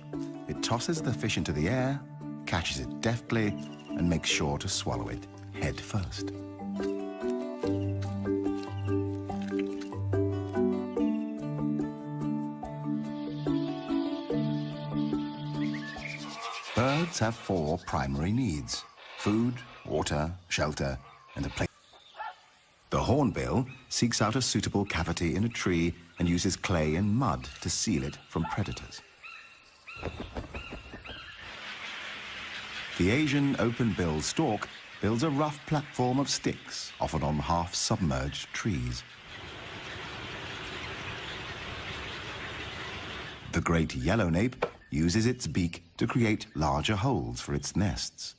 it tosses the fish into the air, catches it deftly, and makes sure to swallow it head first. Birds have 4 primary needs: food, water, shelter, and a place. The hornbill seeks out a suitable cavity in a tree and uses clay and mud to seal it from predators. The Asian open-billed stork builds a rough platform of sticks, often on half-submerged trees. The great yellownape uses its beak to create larger holes for its nests.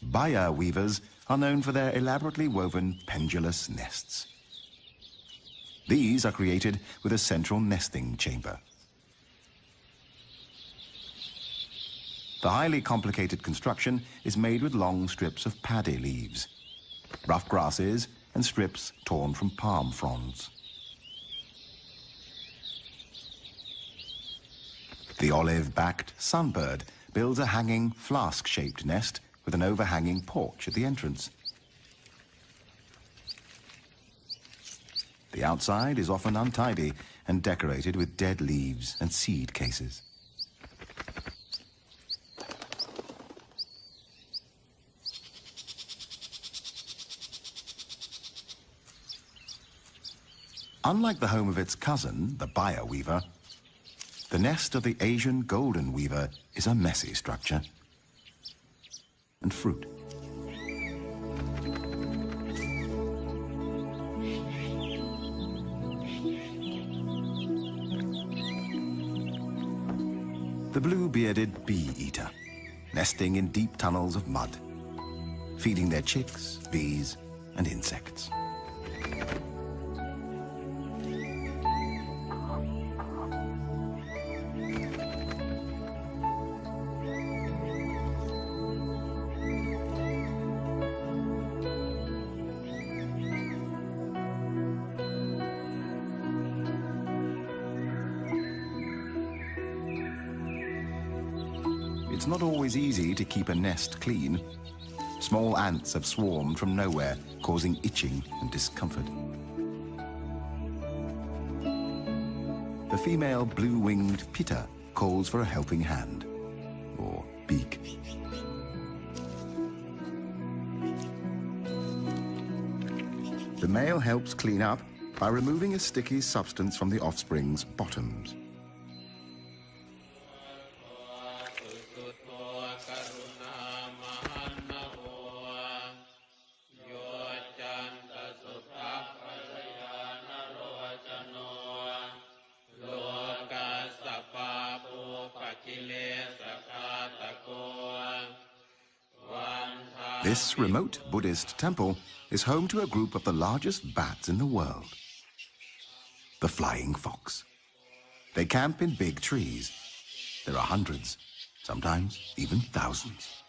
Baya weavers are known for their elaborately woven pendulous nests. These are created with a central nesting chamber. The highly complicated construction is made with long strips of paddy leaves, rough grasses, and strips torn from palm fronds. The olive-backed sunbird builds a hanging flask-shaped nest with an overhanging porch at the entrance. The outside is often untidy and decorated with dead leaves and seed cases. Unlike the home of its cousin, the Baya weaver, the nest of the Asian golden weaver is a messy structure. And fruit. The blue-bearded bee-eater, nesting in deep tunnels of mud, feeding their chicks, bees, and insects. It's not always easy to keep a nest clean. Small ants have swarmed from nowhere, causing itching and discomfort. The female blue-winged pitta calls for a helping hand, or beak. The male helps clean up by removing a sticky substance from the offspring's bottoms. This remote Buddhist temple is home to a group of the largest bats in the world, the flying fox. They camp in big trees. There are hundreds, sometimes even thousands.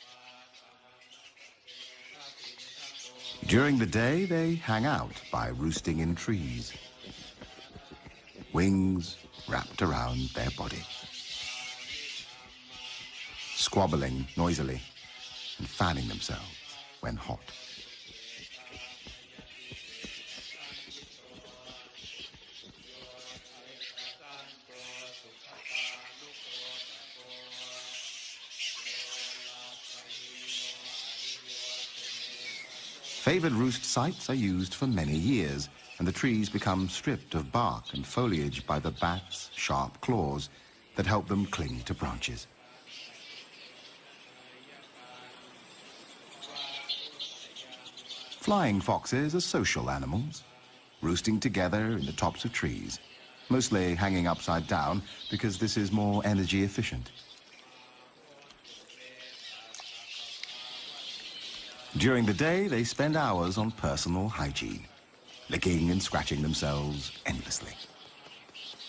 During the day, they hang out by roosting in trees, wings wrapped around their body, squabbling noisily and fanning themselves when hot. Favored roost sites are used for many years, and the trees become stripped of bark and foliage by the bats' sharp claws that help them cling to branches. Flying foxes are social animals, roosting together in the tops of trees, mostly hanging upside down because this is more energy efficient. During the day, they spend hours on personal hygiene, licking and scratching themselves endlessly.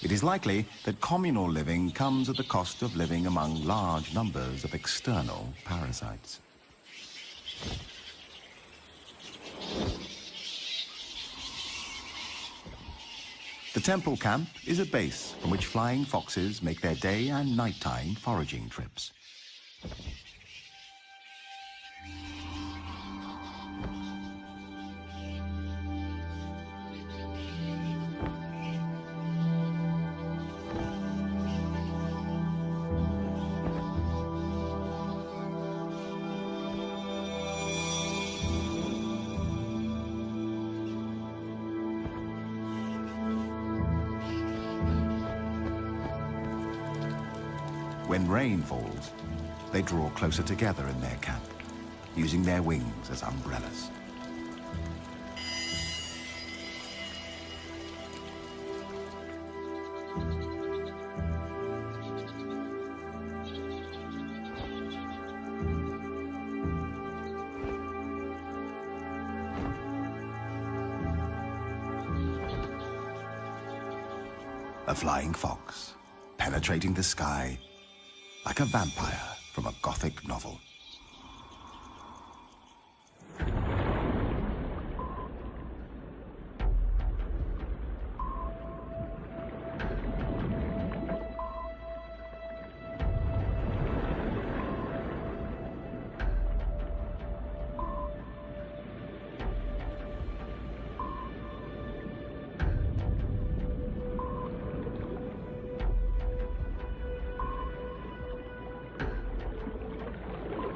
It is likely that communal living comes at the cost of living among large numbers of external parasites. The temple camp is a base from which flying foxes make their day and nighttime foraging trips. When rain falls, they draw closer together in their camp, using their wings as umbrellas. A flying fox, penetrating the sky like a vampire from a Gothic novel.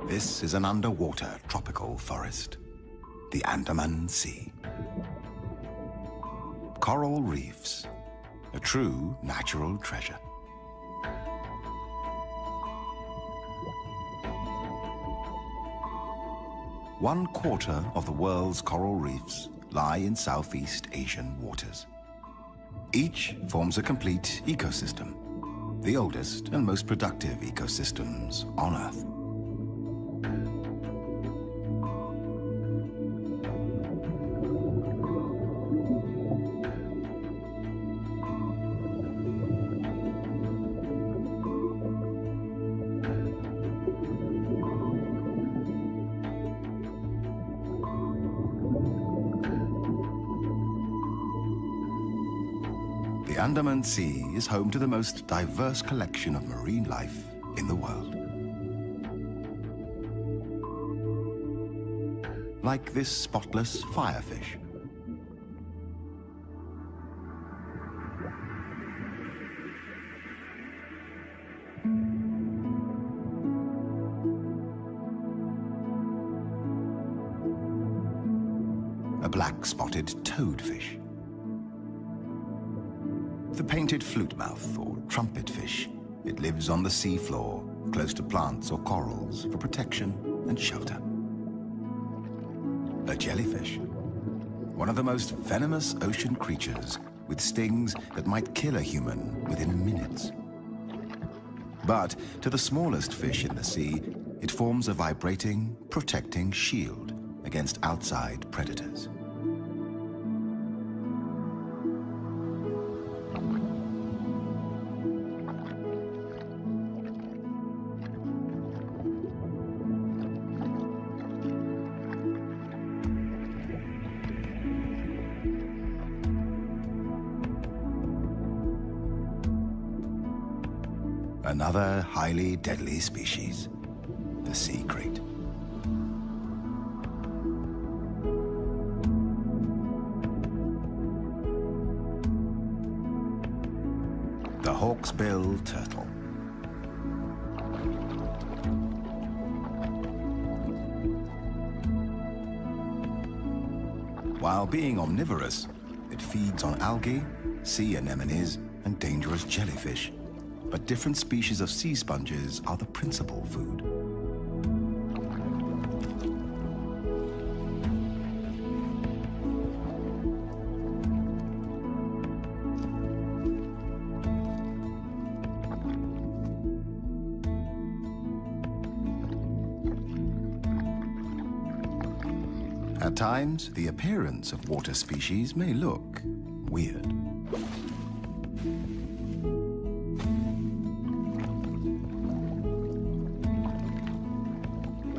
This is an underwater tropical forest, the Andaman Sea. Coral reefs, a true natural treasure. One quarter of the world's coral reefs lie in Southeast Asian waters. Each forms a complete ecosystem, the oldest and most productive ecosystems on Earth. The Andaman Sea is home to the most diverse collection of marine life in the world. Like this spotless firefish. A black-spotted toadfish. The painted flutemouth or trumpetfish. It lives on the seafloor, close to plants or corals for protection and shelter. A jellyfish, one of the most venomous ocean creatures with stings that might kill a human within minutes. But to the smallest fish in the sea, it forms a vibrating, protecting shield against outside predators. Another highly deadly species, the sea crate. The hawksbill turtle. While being omnivorous, it feeds on algae, sea anemones, and dangerous jellyfish. But different species of sea sponges are the principal food. At times, the appearance of water species may look weird.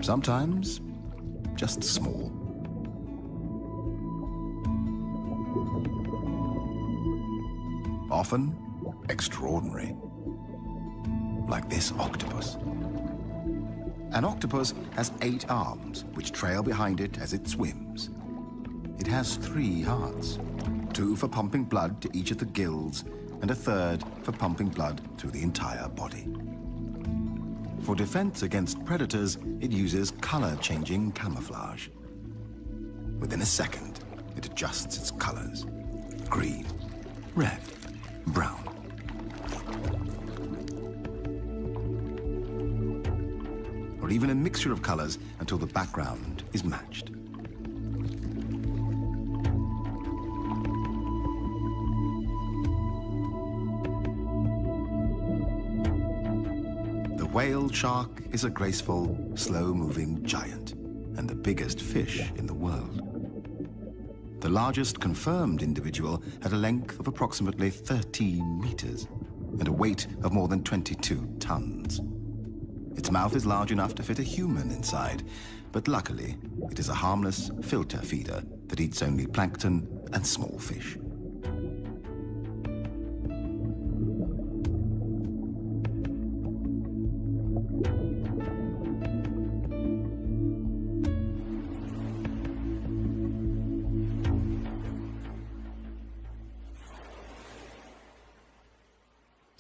Sometimes, just small. Often, extraordinary. Like this octopus. An octopus has 8 arms, which trail behind it as it swims. It has 3 hearts, 2 for pumping blood to each of the gills, and a 3rd for pumping blood through the entire body. For defense against predators, it uses color-changing camouflage. Within a second, it adjusts its colors: green, red, brown. Or even a mixture of colors until the background is matched. The whale shark is a graceful, slow-moving giant and the biggest fish in the world. The largest confirmed individual had a length of approximately 13 meters and a weight of more than 22 tons. Its mouth is large enough to fit a human inside, but luckily, it is a harmless filter feeder that eats only plankton and small fish.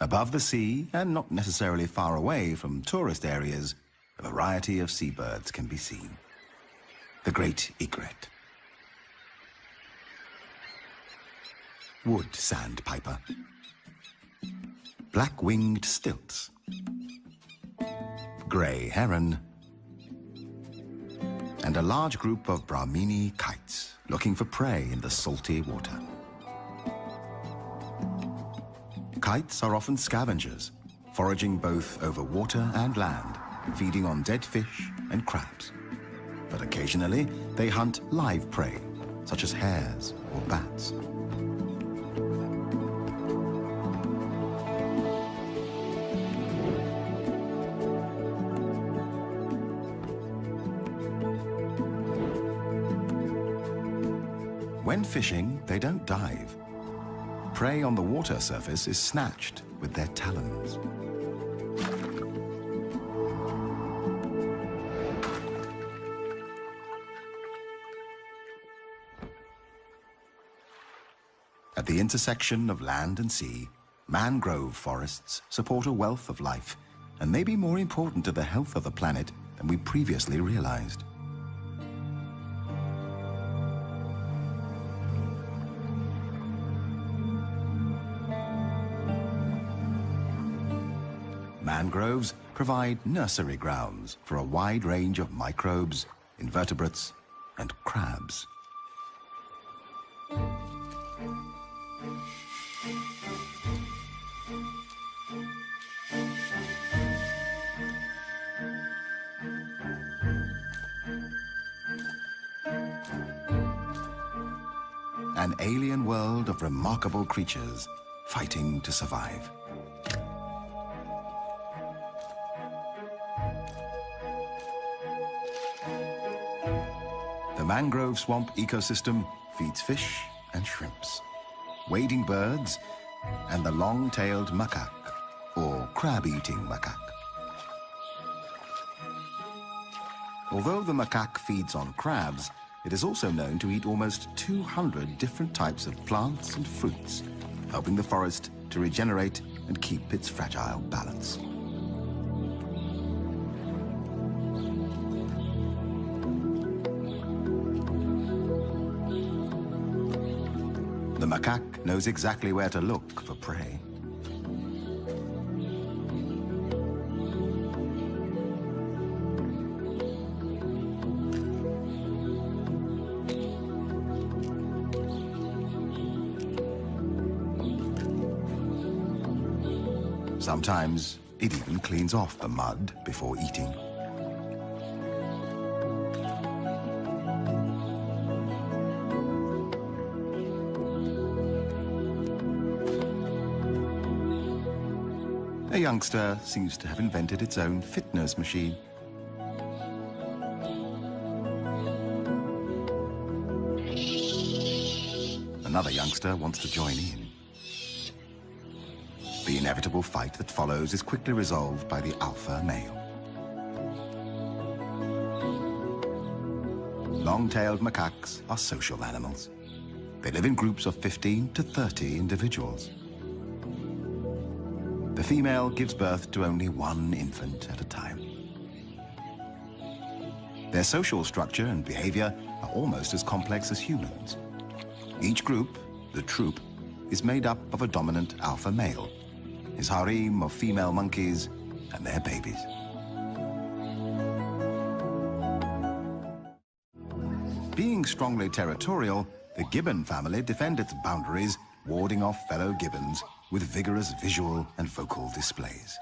Above the sea, and not necessarily far away from tourist areas, a variety of seabirds can be seen. The great egret, wood sandpiper, black-winged stilts, grey heron, and a large group of Brahmini kites looking for prey in the salty water. Kites are often scavengers, foraging both over water and land, feeding on dead fish and crabs. But occasionally, they hunt live prey, such as hares or bats. When fishing, they don't dive. Prey on the water surface is snatched with their talons. At the intersection of land and sea, mangrove forests support a wealth of life and may be more important to the health of the planet than we previously realized. Mangroves provide nursery grounds for a wide range of microbes, invertebrates, and crabs. An alien world of remarkable creatures fighting to survive. The mangrove swamp ecosystem feeds fish and shrimps, wading birds, and the long-tailed macaque, or crab-eating macaque. Although the macaque feeds on crabs, it is also known to eat almost 200 different types of plants and fruits, helping the forest to regenerate and keep its fragile balance. The macaque knows exactly where to look for prey. Sometimes it even cleans off the mud before eating. A youngster seems to have invented its own fitness machine. Another youngster wants to join in. The inevitable fight that follows is quickly resolved by the alpha male. Long-tailed macaques are social animals. They live in groups of 15 to 30 individuals. The female gives birth to only one infant at a time. Their social structure and behavior are almost as complex as humans. Each group, the troop, is made up of a dominant alpha male, his harem of female monkeys, and their babies. Being strongly territorial, the gibbon family defend its boundaries, warding off fellow gibbons with vigorous visual and vocal displays.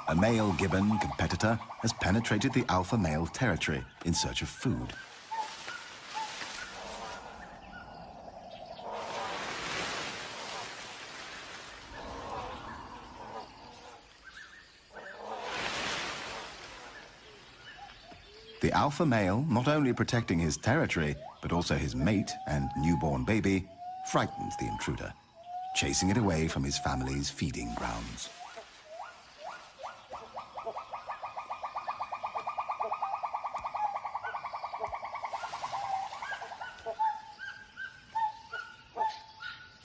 A male gibbon competitor has penetrated the alpha male territory in search of food. The alpha male, not only protecting his territory, but also his mate and newborn baby, frightens the intruder, chasing it away from his family's feeding grounds.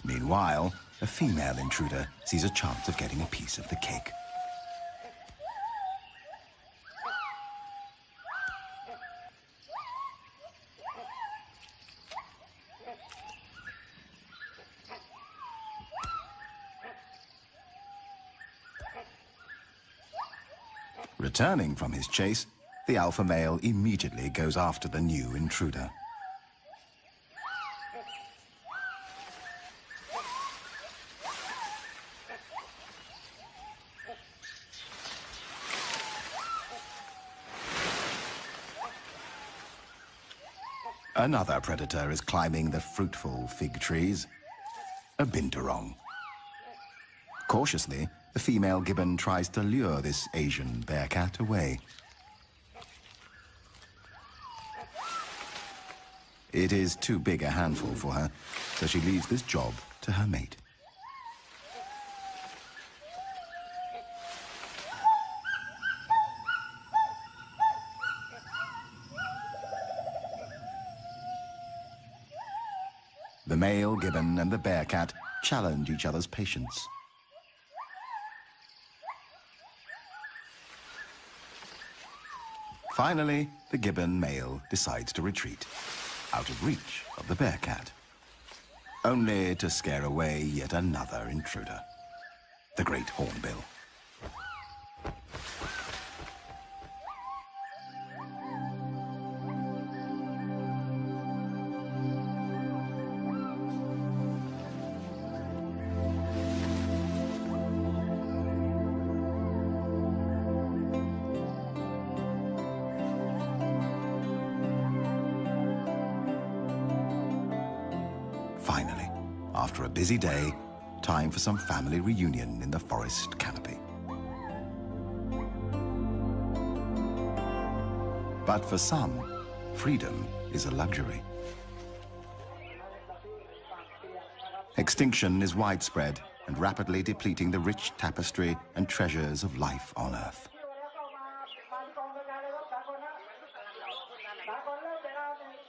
Meanwhile, a female intruder sees a chance of getting a piece of the cake. Returning from his chase, the alpha male immediately goes after the new intruder. Another predator is climbing the fruitful fig trees, a binturong. Cautiously, the female gibbon tries to lure this Asian bearcat away. It is too big a handful for her, so she leaves this job to her mate. The male gibbon and the bearcat challenge each other's patience. Finally, the gibbon male decides to retreat, out of reach of the bearcat, only to scare away yet another intruder, the great hornbill. Finally, after a busy day, time for some family reunion in the forest canopy. But for some, freedom is a luxury. Extinction is widespread and rapidly depleting the rich tapestry and treasures of life on Earth.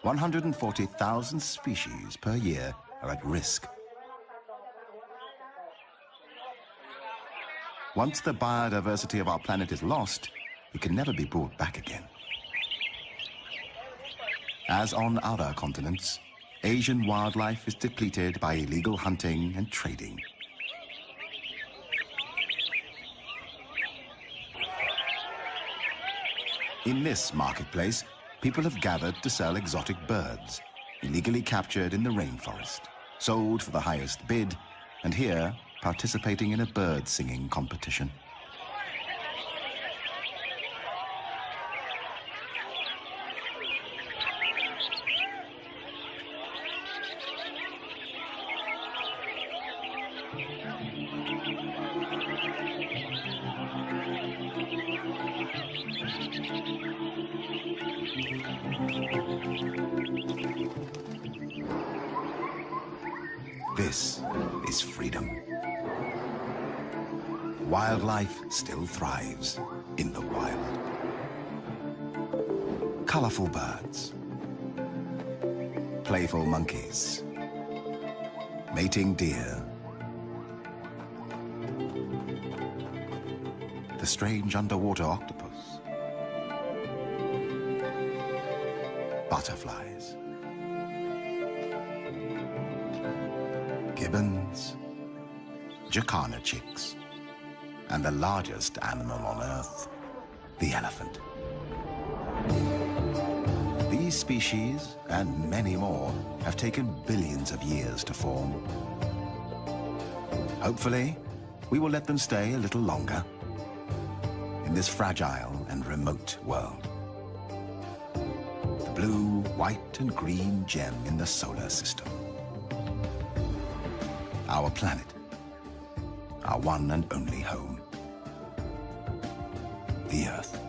140,000 species per year are at risk. Once the biodiversity of our planet is lost, it can never be brought back again. As on other continents, Asian wildlife is depleted by illegal hunting and trading. In this marketplace, people have gathered to sell exotic birds, illegally captured in the rainforest, sold for the highest bid, and here participating in a bird singing competition. This is freedom. Wildlife still thrives in the wild. Colorful birds, playful monkeys, mating deer, the strange underwater octopus, butterflies, gibbons, jacana chicks, and the largest animal on Earth, the elephant. These species, and many more, have taken billions of years to form. Hopefully, we will let them stay a little longer in this fragile and remote world. The blue, white, and green gem in the solar system. Our planet, our one and only home, the Earth.